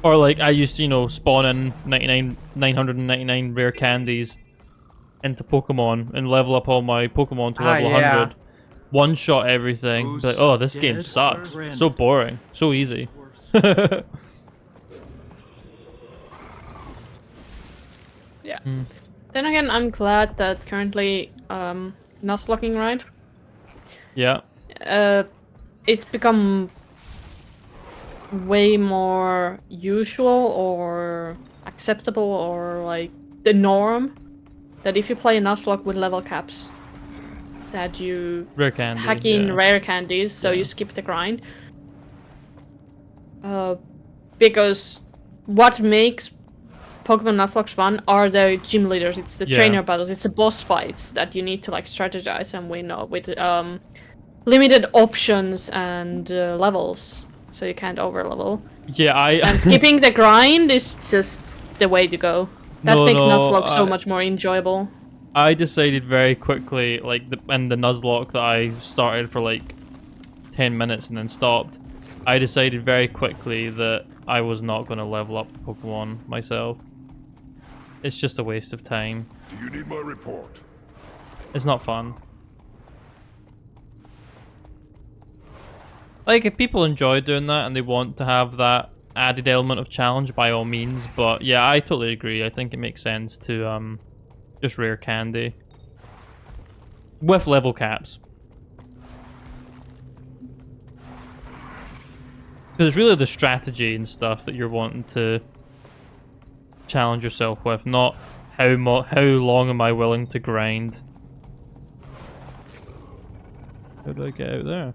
Or like, I used to, you know, spawn in 999 rare candies into Pokemon and level up all my Pokemon to level 100. One shot everything. Be like, oh, this game sucks. So boring. So easy. Yeah. Then again, I'm glad that currently Nuzlocking, right? Yeah. It's become way more usual or acceptable or like the norm that if you play Nuzlocke with level caps, that you Rare candy. hack in yeah. rare candies, so you skip the grind. Because what makes Pokemon Nuzlocke fun are the gym leaders, it's the trainer battles, it's the boss fights that you need to like strategize and win with limited options and levels, so you can't overlevel. Yeah, And skipping the grind is just the way to go. That makes Nuzlocke so much more enjoyable. I decided very quickly, like in the Nuzlocke that I started for like 10 minutes and then stopped, I decided very quickly that I was not going to level up the Pokemon myself. It's just a waste of time. Do you need my report? It's not fun. Like, if people enjoy doing that and they want to have that added element of challenge, by all means. But yeah, I totally agree. I think it makes sense to just rare candy with level caps. Because it's really the strategy and stuff that you're wanting to challenge yourself with, not how long am I willing to grind. How do I get out there?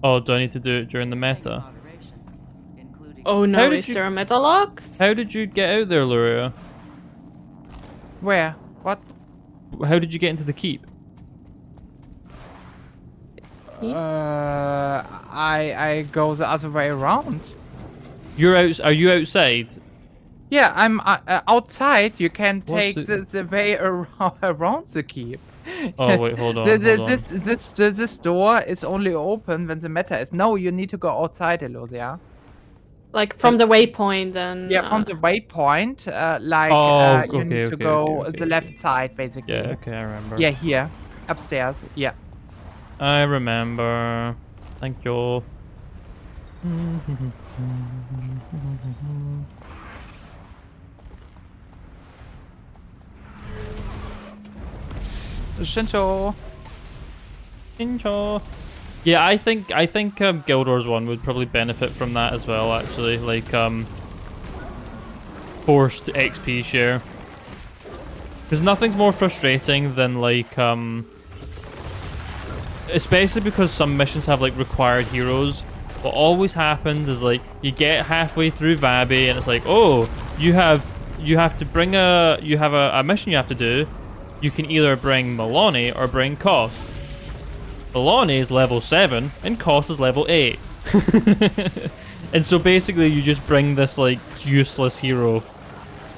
Oh, do I need to do it during the meta? Oh no, is there a meta lock? How did you get out there, Luria? Where? What? How did you get into the keep? I go the other way around. You're out. Are you outside? Yeah, I'm outside. You can What's take the- the way around the keep. Oh wait, hold on. This door is only open when the meta is. No, you need to go outside, Elosia. Like from the waypoint, then. Yeah, from the waypoint, you need to go the left side, basically. Yeah, okay, I remember. Yeah, here, upstairs. Yeah. I remember. Thank you. Shinto. Shinto. Yeah, I think Guild Wars 1 would probably benefit from that as well, actually. Like, forced XP share. Because nothing's more frustrating than, like, especially because some missions have, like, required heroes. What always happens is, like, you get halfway through Vabi and it's like, oh, you have to bring a mission you have to do. You can either bring Maloney or bring Koss. Maloney is level 7 and Koss is level 8. And so basically you just bring this like useless hero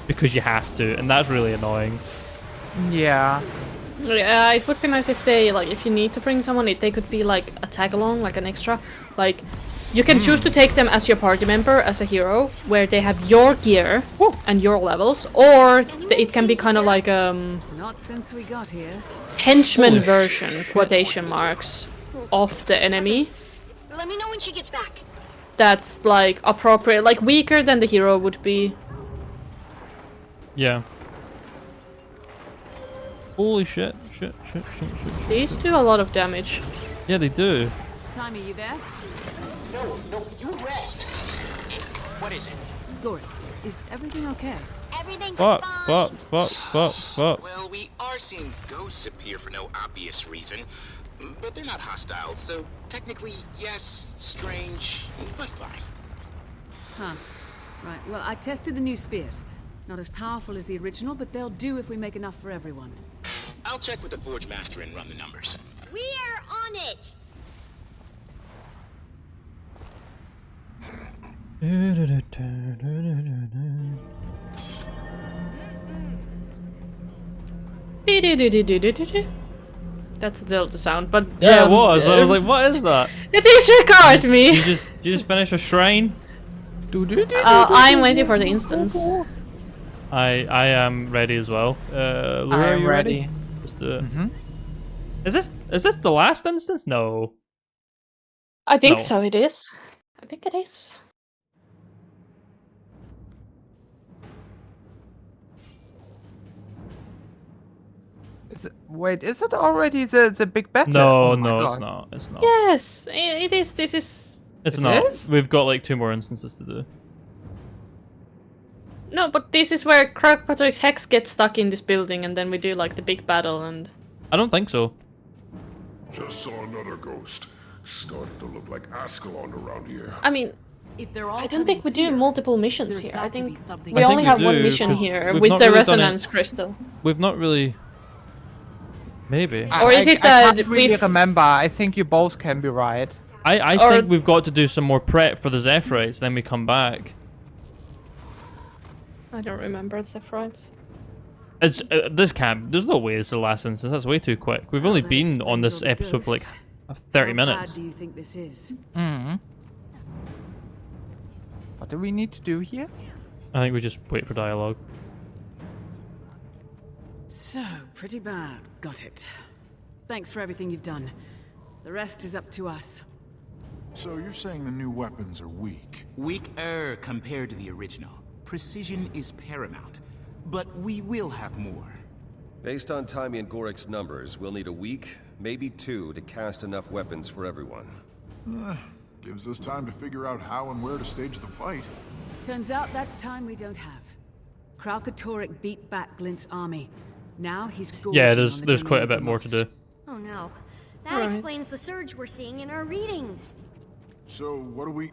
because you have to, and that's really annoying. Yeah. Yeah, it would be nice if they, like, if you need to bring someone, they could be like a tag along, like an extra. Like, you can choose to take them as your party member, as a hero, where they have your gear and your levels, or it can be kind of like Not since we got here. henchman version, quotation marks, of the enemy. Let me know when she gets back. That's like appropriate, like weaker than the hero would be. Yeah. Holy shit. Shit. These do a lot of damage. Yeah, they do. Tommy, you there? No, you rest. What is it? Gord, is everything okay? Everything Fuck. Well, we are seeing ghosts appear for no obvious reason, but they're not hostile, so technically, yes, strange, but fine. Huh. Right, well, I tested the new spears. Not as powerful as the original, but they'll do if we make enough for everyone. I'll check with the Forge Master and run the numbers. We are on it. That's a Zelda sound, but Yeah, it was. I was like, what is that? It disregard me. You just finished a shrine? I'm waiting for the instance. I am ready as well. Laura, I are am you ready. Let's do it. Is this the last instance? No. I think No. so. It is. I think it is. Wait, is it already the big battle? No, Oh my no, God. it's not. It's not. Yes, it is. This is. It's It not. is? We've got like 2 more instances to do. No, but this is where Kragpatrik's hex gets stuck in this building, and then we do like the big battle, and. I don't think so. Just saw another ghost. Started to look like Ascalon around here. I mean, If they're all I don't think we do multiple missions here. I think something. we I only think have we one do, mission 'cause here we've with not the really done it. resonance crystal. We've not really. Maybe. Or is it I that can't really we've- remember. I think you both can be right. I Or- think we've got to do some more prep for the Zephyrite, then we come back. I don't remember Zephyrite. It's this can't. There's no way it's the last instance. That's way too quick. We've only been on this episode for like 30 minutes. How bad do you think this is? What do we need to do here? I think we just wait for dialogue. So, pretty bad. Got it. Thanks for everything you've done. The rest is up to us. So you're saying the new weapons are weak? Weaker compared to the original. Precision is paramount. But we will have more. Based on Taimi and Gorik's numbers, we'll need a week, maybe 2, to cast enough weapons for everyone. Gives us time to figure out how and where to stage the fight. Turns out that's time we don't have. Kralkatorrik beat back Glint's army. Now he's gorging Yeah, on there's the quite domain a of the bit more to lost. do. Oh no. That Alright. explains the surge we're seeing in our readings. So, what do we...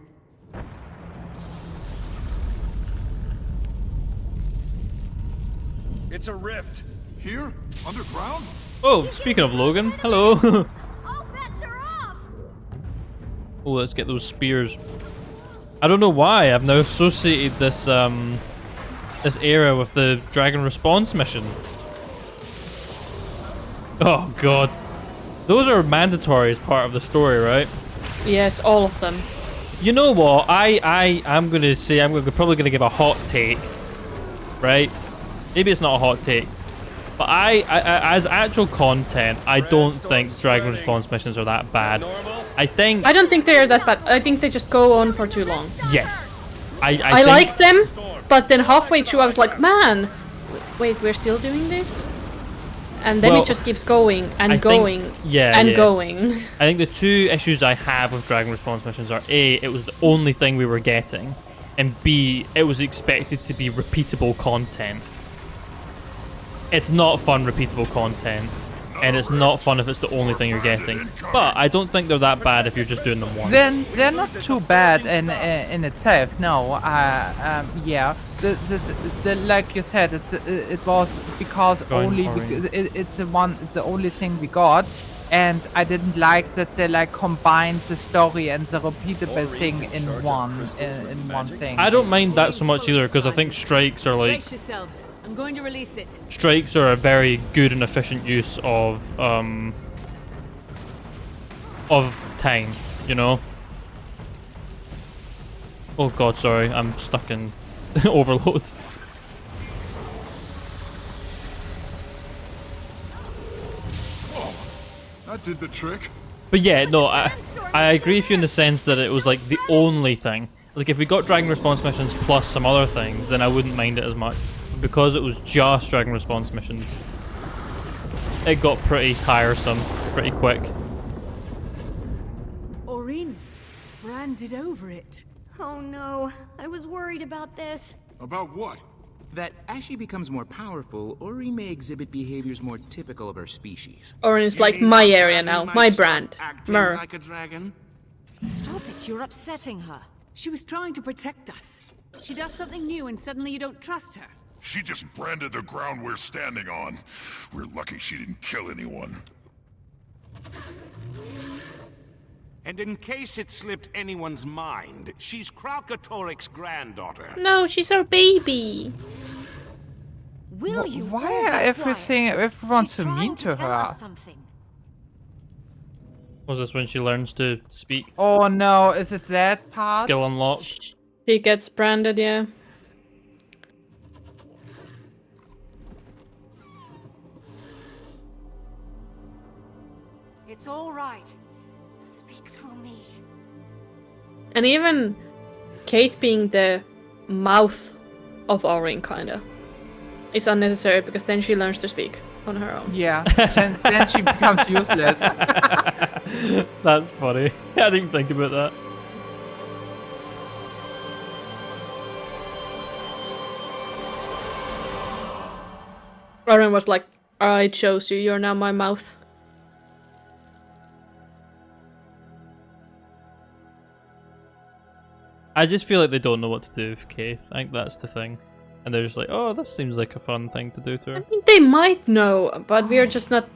It's a rift. Here? Underground? Oh, speaking of Logan, hello. All bets are off! Oh, let's get those spears. I don't know why I've now associated this this area with the Dragon Response mission. Oh god. Those are mandatory as part of the story, right? Yes, all of them. You know what? I'm gonna say probably gonna give a hot take, right? Maybe it's not a hot take, but I as actual content, I don't think Dragon Response missions are that bad. I don't think they're that bad. I think they just go on for too long. Yes. I think- like them, but then halfway through I was like, man, wait, we're still doing this? And then Well, it just keeps going and I think- going yeah, and yeah. going. I think the two issues I have with Dragon Response missions are A, it was the only thing we were getting, and B, it was expected to be repeatable content. It's not fun repeatable content, and it's not fun if it's the only thing you're getting. But I don't think they're that bad if you're just doing them once. Then they're not too bad in itself. No, yeah. The like you said, it was because it's the only thing we got, and I didn't like that they like combined the story and the repeatable thing in one thing. I don't mind that so much either, because I think strikes are like Brace yourselves. I'm going to release it. strikes are a very good and efficient use of time, you know. Oh god, sorry, I'm stuck in overload. That did the trick. But yeah, no, I agree with you in the sense that it was like the only thing. Like if we got Dragon Response missions plus some other things, then I wouldn't mind it as much. But because it was just Dragon Response missions, it got pretty tiresome pretty quick. Aurene, branded over it. Oh no, I was worried about this. About what? That as she becomes more powerful, Ori may exhibit behaviors more typical of her species. Orin is like my area now, my brand. Mer. Like a dragon? Stop it, you're upsetting her. She was trying to protect us. She does something new and suddenly you don't trust her. She just branded the ground we're standing on. We're lucky she didn't kill anyone. And in case it slipped anyone's mind, she's Kralkatorrik's granddaughter. No, she's our baby. Will you? Why are everyone so mean to her? Was this when she learns to speak? Oh no, is it that part? Skill unlocked. She gets branded, yeah. It's all right. Speak through me. And even Kate being the mouth of Orin, kinda, is unnecessary because then she learns to speak on her own. Yeah, then she becomes useless. That's funny. I didn't think about that. Orin was like, I chose you, you're now my mouth. I just feel like they don't know what to do with Keith. I think that's the thing. And they're just like, oh, this seems like a fun thing to do to her. I think they might know, but we're just not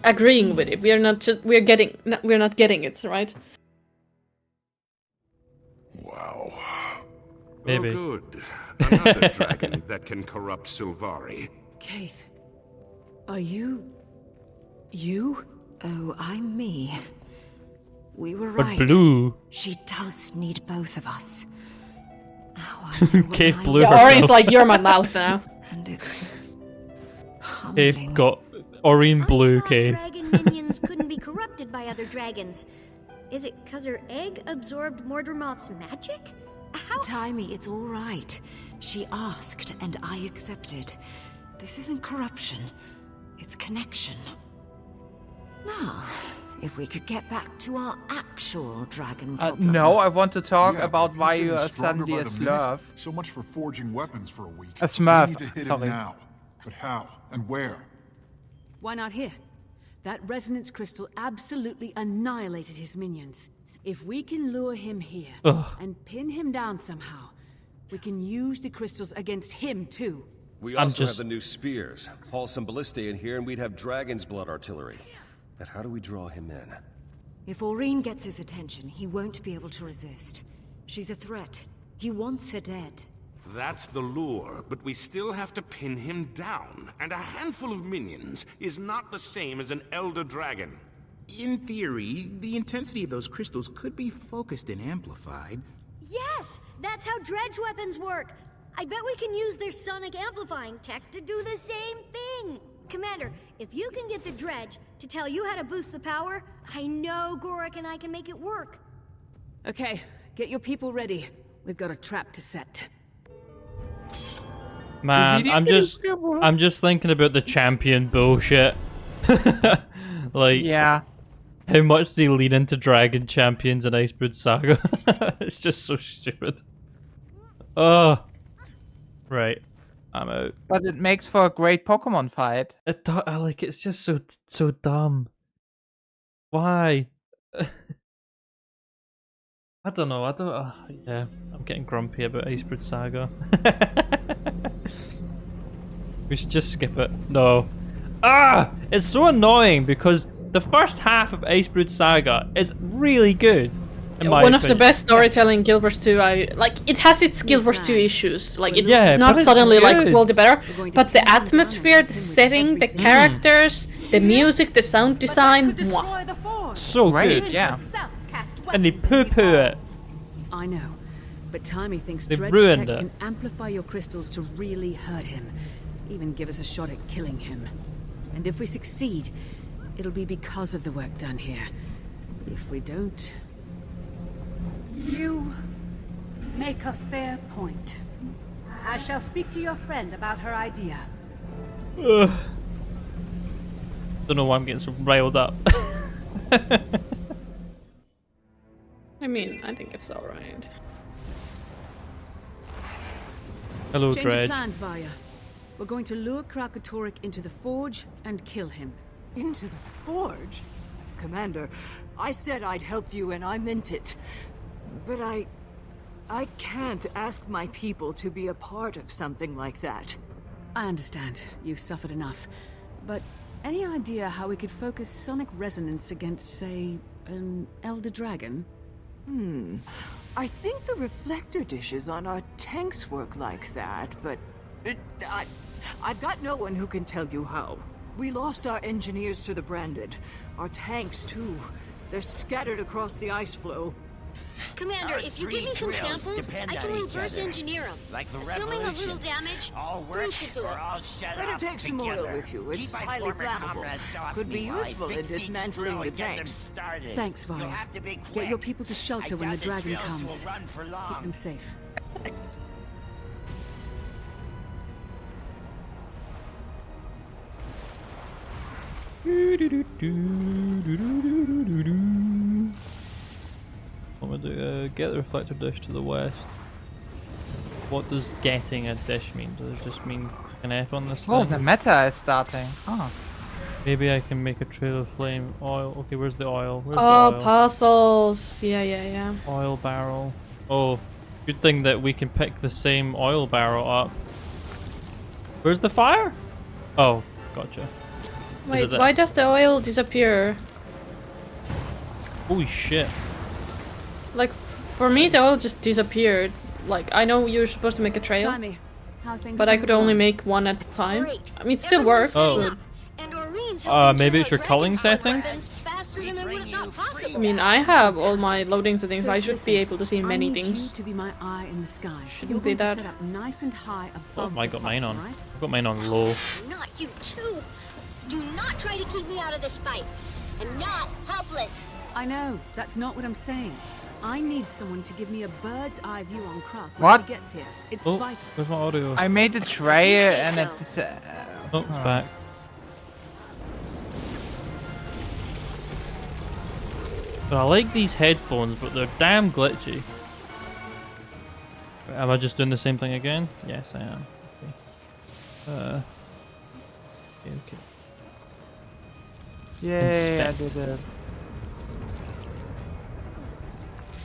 agreeing with it. We're not getting it, right? Wow. Maybe. Oh, good. Another dragon that can corrupt Sylvari. Keith, are you... you? Oh, I'm me. We were But right. Blue. She does need both of us. Now I know what Keith my- blew Yeah, herself. Orin's like, you're my mouth now. And it's Keith got Orin Blue, Keith. Dragon minions couldn't be corrupted by other dragons. Is it because her egg absorbed Mordremoth's magic? How? Timey, it's all right. She asked, and I accepted. This isn't corruption. It's connection. Now, If we could get back to our actual dragon No, I want to talk Yeah, about he's why getting you are stronger suddenly by a the minute. slurf. So much for forging weapons for a week. A Smurf, We need to hit sorry. him now. But how and where? Why not here? That resonance crystal absolutely annihilated his minions. If we can lure him here Ugh. and pin him down somehow, we can use the crystals against him too. We I'm also just- have the new spears. Haul some ballistae in here and we'd have dragon's blood artillery. But how do we draw him in? If Aurene gets his attention, he won't be able to resist. She's a threat. He wants her dead. That's the lure, but we still have to pin him down. And a handful of minions is not the same as an elder dragon. In theory, the intensity of those crystals could be focused and amplified. Yes, that's how dredge weapons work. I bet we can use their sonic amplifying tech to do the same thing. Commander, if you can get the dredge to tell you how to boost the power, I know Gorik and I can make it work. Okay, get your people ready. We've got a trap to set. Man, I'm just thinking about the champion bullshit. Like, Yeah. how much they lead into dragon champions in Icebrood Saga. It's just so stupid. Oh. Right. I'm out. But it makes for a great Pokemon fight. Like, it's just so dumb. Why? I don't know. Yeah, I'm getting grumpy about Icebrood Saga. We should just skip it. No. It's so annoying because the first half of Icebrood Saga is really good. In my One of the opinion. best storytelling Guild Wars 2. It has its Guild Wars 2 issues. Like it's Yeah, not but it's suddenly like good. worldy better, but the atmosphere, the setting, the characters, the music, the sound design, mwah. So Great, good. yeah. And they poo-poo it. I know, but Timey thinks They dredge ruined tech it. can amplify your crystals to really hurt him. Even give us a shot at killing him. And if we succeed, it'll be because of the work done here. If we don't... You make a fair point. I shall speak to your friend about her idea. Ugh. Don't know why I'm getting so riled up. I mean, I think it's alright. Hello, Change of Dredge. plans, Varya. We're going to lure Kralkatorrik into the Forge and kill him. Into the Forge? Commander, I said I'd help you and I meant it. But I can't ask my people to be a part of something like that. I understand. You've suffered enough. But any idea how we could focus sonic resonance against, say, an elder dragon? I think the reflector dishes on our tanks work like that, but I've got no one who can tell you how. We lost our engineers to the Branded. Our tanks, too. They're scattered across the ice flow. Commander, Our if you give me some three drills samples, depend I can on each reverse other. engineer them. Like the Assuming a little revolution. damage, All we work should do or it. all shut Better off take some oil together. with you. It's Keep my highly former flammable. comrades off Could be me while I useful in fix each dismantling drill the and get them tanks. started. Thanks, Varya. You'll have to be quick. Get your people to shelter I when the doubt dragon drills comes. will run for long. Keep them safe. I'm gonna do, get the reflector dish to the west. What does getting a dish mean? Does it just mean an F on this Oh, thing? the meta is starting. Oh. Maybe I can make a trail of flame. Oil. Okay, where's the oil? Where's Oh, the oil? puzzles. Yeah. Oil barrel. Oh, good thing that we can pick the same oil barrel up. Where's the fire? Oh, gotcha. Is Wait, it why this? does the oil disappear? Holy shit. Like, for me, the oil just disappeared. Like, I know you're supposed to make a trail, Timey, how things but I coming could only along? make one at a time. Great. I mean, it still Everyone's works. Oh. setting but- up, and Aureen's helping Maybe turn it's your out culling dragon-powered settings? weapons faster than I would have thought possible. I mean, I have all my loading settings, so So I should listen, be able to see many I need things. you to be my eye in the sky. So Shouldn't you're be going to that- set up nice and high Oh, above I the got mine fight, on. right? I got mine on low. Not you too. Do not try to keep me out of this fight. I'm not helpless. I know. That's not what I'm saying. I need someone to give me a bird's eye view on Kruk when What? she gets here. It's Oh, vital. where's my audio? I made a trail and it. Oh, it's back. But I like these headphones, but they're damn glitchy. Am I just doing the same thing again? Yes, I am. Okay. Okay. Yeah, I Inspect. did it.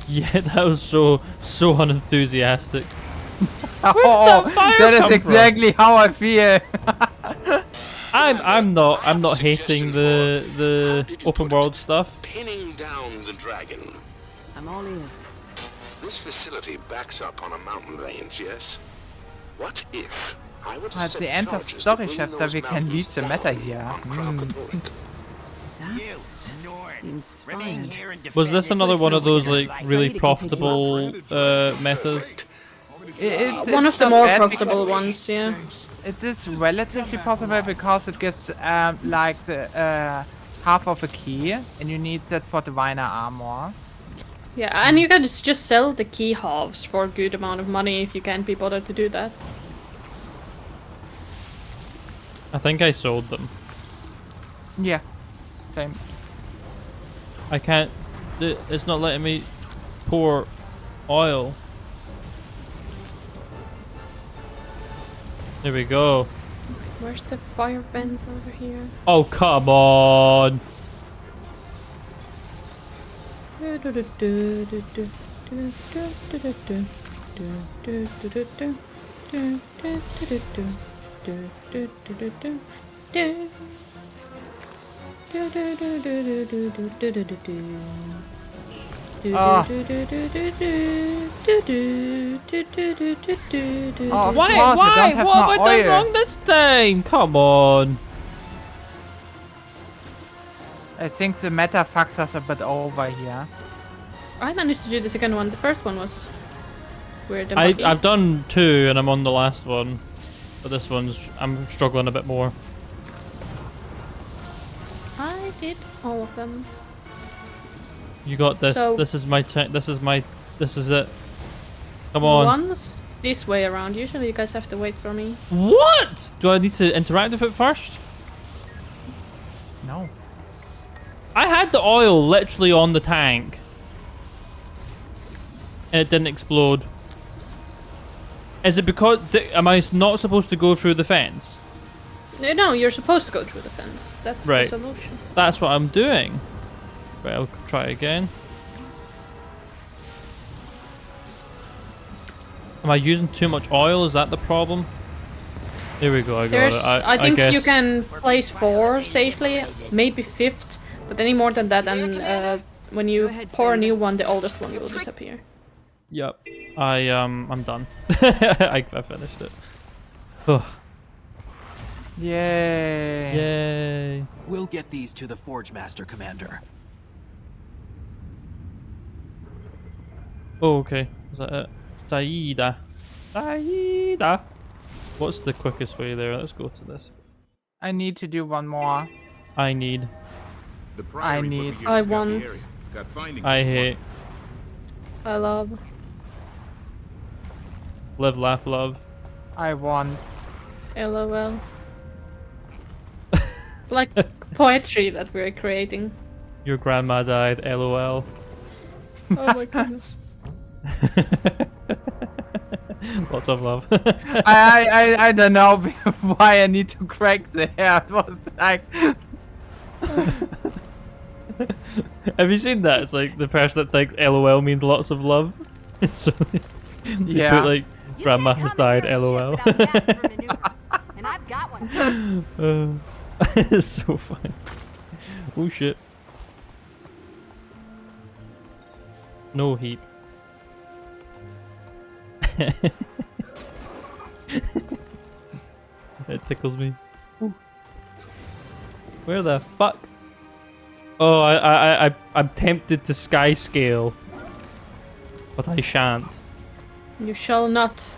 Yeah, that was so unenthusiastic. Oh, the fire that is come exactly how I feel. I'm not hating the open world stuff. Pinning down the dragon. I'm all ears. This facility backs up on a mountain range, yes? What if I were to At set the end of charges to story bring chapter, those we can lead mountains the down meta here. on Kralkatorrik? That's inspired. Was this another one of those like really profitable metas? One of the more profitable ones, yeah. It is relatively possible because it gives like the half of a key, and you need that for diviner armor. Yeah, and you can just sell the key halves for a good amount of money if you can't be bothered to do that. I think I sold them. Yeah, same. I can't. It's not letting me pour oil. There we go. Where's the fire vent over here? Oh, come on. Oh, Why? What What have I done wrong this time? Come on. I think the meta fucks us a bit over here. I managed to do the second one. The first one was weird. And buggy. I've done 2 and I'm on the last one, but this one's I'm struggling a bit more. I did all of them. You got this. So- This is my turn. This is it. Come on. One's this way around. Usually you guys have to wait for me. What? Do I need to interact with it first? No. I had the oil literally on the tank. And it didn't explode. Is it because... am I not supposed to go through the fence? No, you're supposed to go through the fence. That's Right. the solution. That's what I'm doing. Right, I'll try it again. Am I using too much oil? Is that the problem? There we go, I got There's, it. I think guess you can place 4 safely, maybe 5th, but any more than that, and when you pour a new one, the oldest one will disappear. Yep. I'm done. I finished it. Ugh. Yay. Yay. We'll get these to the Forge Master, Commander. Oh, okay. Is that it? Saida. Saida. What's the quickest way there? Let's go to this. I need to do one more. I need. I need. I want. I hate. I love. Live, laugh, love. I want. LOL. It's like poetry that we're creating. Your grandma died. LOL. Oh my goodness. Lots of love. I don't know why I need to crack the hair. It was like. Have you seen that? It's like the person that thinks LOL means lots of love. It's so. Yeah. Put like grandma has died. LOL. And I've got one. It's so funny. Oh shit. No heat. It tickles me. Ooh. Where the fuck? Oh, I'm tempted to sky scale, but I shan't. You shall not.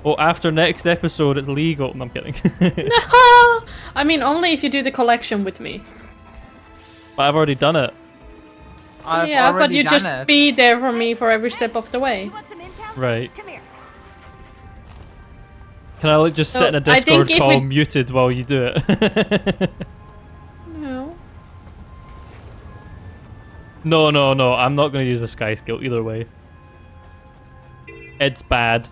Oh, after next episode, it's legal. No, I'm kidding. No! I mean, only if you do the collection with me. But I've already done it. I've Yeah, but already you done just it. be there for me for every step of the way. Right. Can I like just So, sit in a I think Discord if call we- muted while you do it? No. No, no, no. I'm not going to use the sky skill either way. It's bad.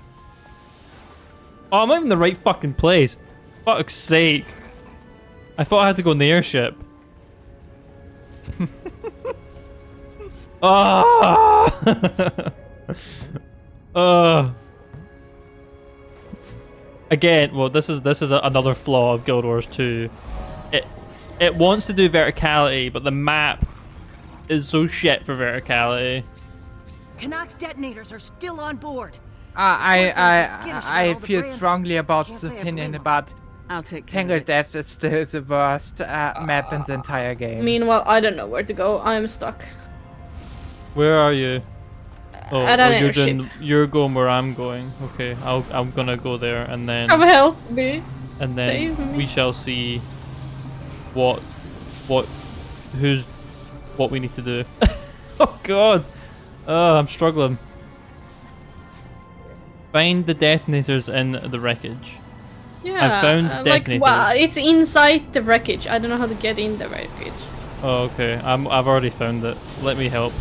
Oh, I'm not in the right fucking place. Fuck's sake. I thought I had to go in the airship. Ah! Again, well, this is another flaw of Guild Wars 2. It wants to do verticality, but the map is so shit for verticality. Canucks detonators are still on board. I feel strongly about this opinion, but Tangled Death is still the worst map in the entire game. Meanwhile, I don't know where to go. I'm stuck. Where are you? Oh, At an oh, you're going where I'm going. Okay, I'm gonna go there, and then Come help me. and then Save me. we shall see what we need to do. Oh god. Oh, I'm struggling. Find the detonators in the wreckage. Yeah, I found like, detonators. wow, it's inside the wreckage. I don't know how to get in the wreckage. Oh, okay. I've already found it. Let me help.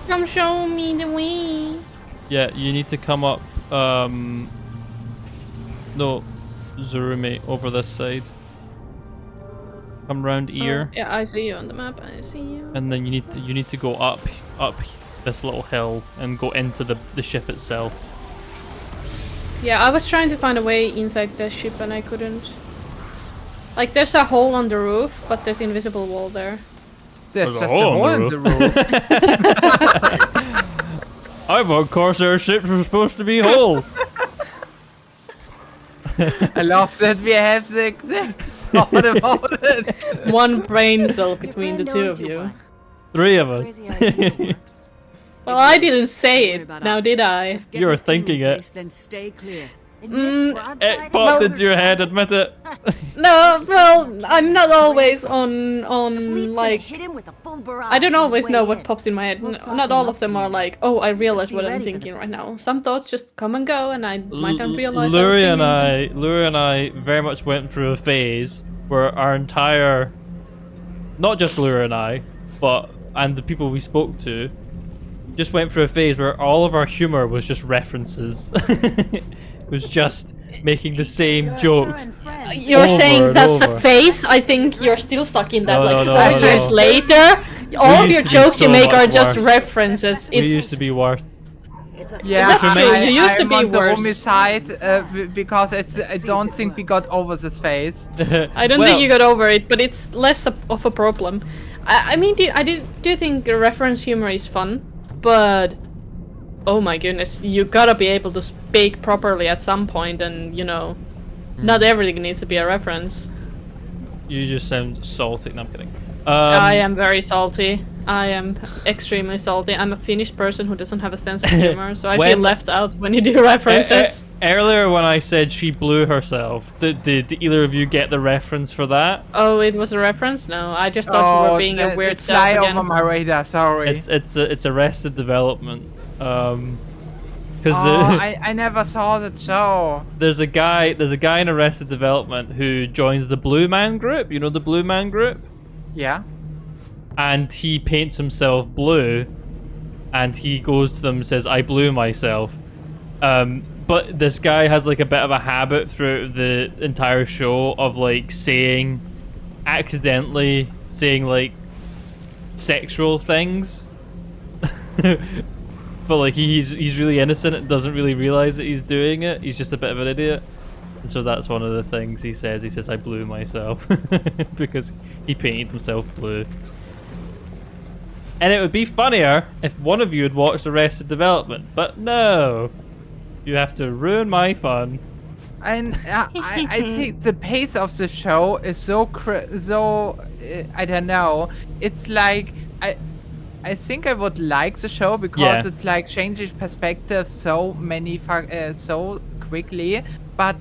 Come show me the way. Yeah, you need to come up. No, Zurumi, over this side. Come round here. Yeah, I see you on the map. I see you. And then you need to go up this little hill and go into the ship itself. Yeah, I was trying to find a way inside the ship and I couldn't. Like, there's a hole on the roof, but there's invisible wall there. There's just a hole in the roof. I thought Corsair ships were supposed to be whole. I love that we have the exact thought about it. One brain cell between the two of you. 3 of us. Well, I didn't say it, now did I? You were thinking it. Then stay clear. It popped into your head, admit it. No, well, I'm not always on like... I don't always know what pops in my head. Not all of them are like, oh, I realize what I'm thinking right now. Some thoughts just come and go, and I might not realize Luri and I very much went through a phase where our entire... Not just Luri and I, and the people we spoke to, just went through a phase where all of our humor was just references. It was just making the same jokes. You're saying that's a over. phase? I think you're still stuck in that. No, like no, 4 no, years no. later, all of used your to be jokes so you make are much just worse. references. We used to be worse. Yeah, That's true. You used to I'm be on the worse. Rumi side because I don't think we got over this phase. I don't think you got over it, but it's less of a problem. I mean, do you think reference humor is fun? But oh my goodness, you gotta be able to speak properly at some point, and you know, not everything needs to be a reference. You just sound salty. No, I'm kidding. I am very salty. I am extremely salty. I'm a Finnish person who doesn't have a sense of humor, so I feel left out when you do references. Earlier when I said she blew herself, did either of you get the reference for that? Oh, it was a reference? No, I just thought you were being a weird self fly again. over my radar, sorry. It's Arrested Development. Because I never saw the show. there's a guy in Arrested Development who joins the Blue Man Group. You know the Blue Man Group? Yeah. And he paints himself blue, and he goes to them and says, "I blew myself." But this guy has like a bit of a habit throughout the entire show of like accidentally saying like sexual things. But like he's really innocent and doesn't really realize that he's doing it. He's just a bit of an idiot. And so that's one of the things he says. He says, "I blew myself," because he painted himself blue. And it would be funnier if one of you had watched Arrested Development, but no. You have to ruin my fun. And I think the pace of the show is so I don't know. It's like I think I would like the show because it's like changes perspective so quickly. But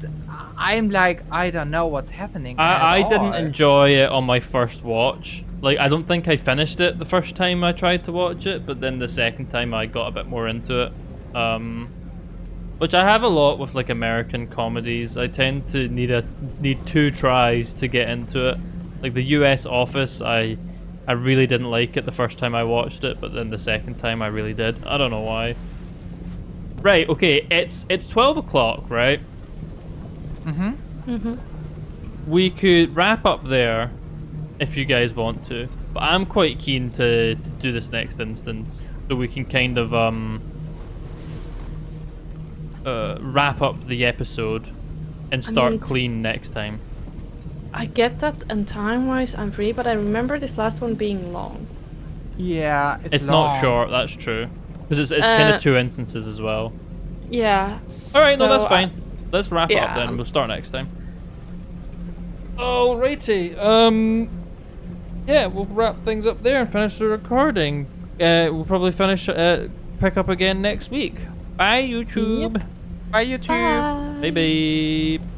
I'm like, I don't know what's happening. I didn't enjoy it on my first watch. Like, I don't think I finished it the first time I tried to watch it, but then the second time I got a bit more into it. Which I have a lot with like American comedies. I tend to need 2 tries to get into it. Like the US Office, I I really didn't like it the first time I watched it, but then the second time I really did. I don't know why. Right, okay, it's 12 o'clock, right? We could wrap up there if you guys want to, but I'm quite keen to do this next instance so we can kind of wrap up the episode and start clean next time. I get that, and time-wise I'm free, but I remember this last one being long. Yeah, It's long. not short, that's true. Because it's kind of 2 instances as well. Yeah. Alright, no, so that's fine. Let's wrap it up yeah. then. We'll start next time. Alrighty. Yeah, we'll wrap things up there and finish the recording. We'll probably finish, pick up again next week. Bye, YouTube. Bye, YouTube. Bye-bye.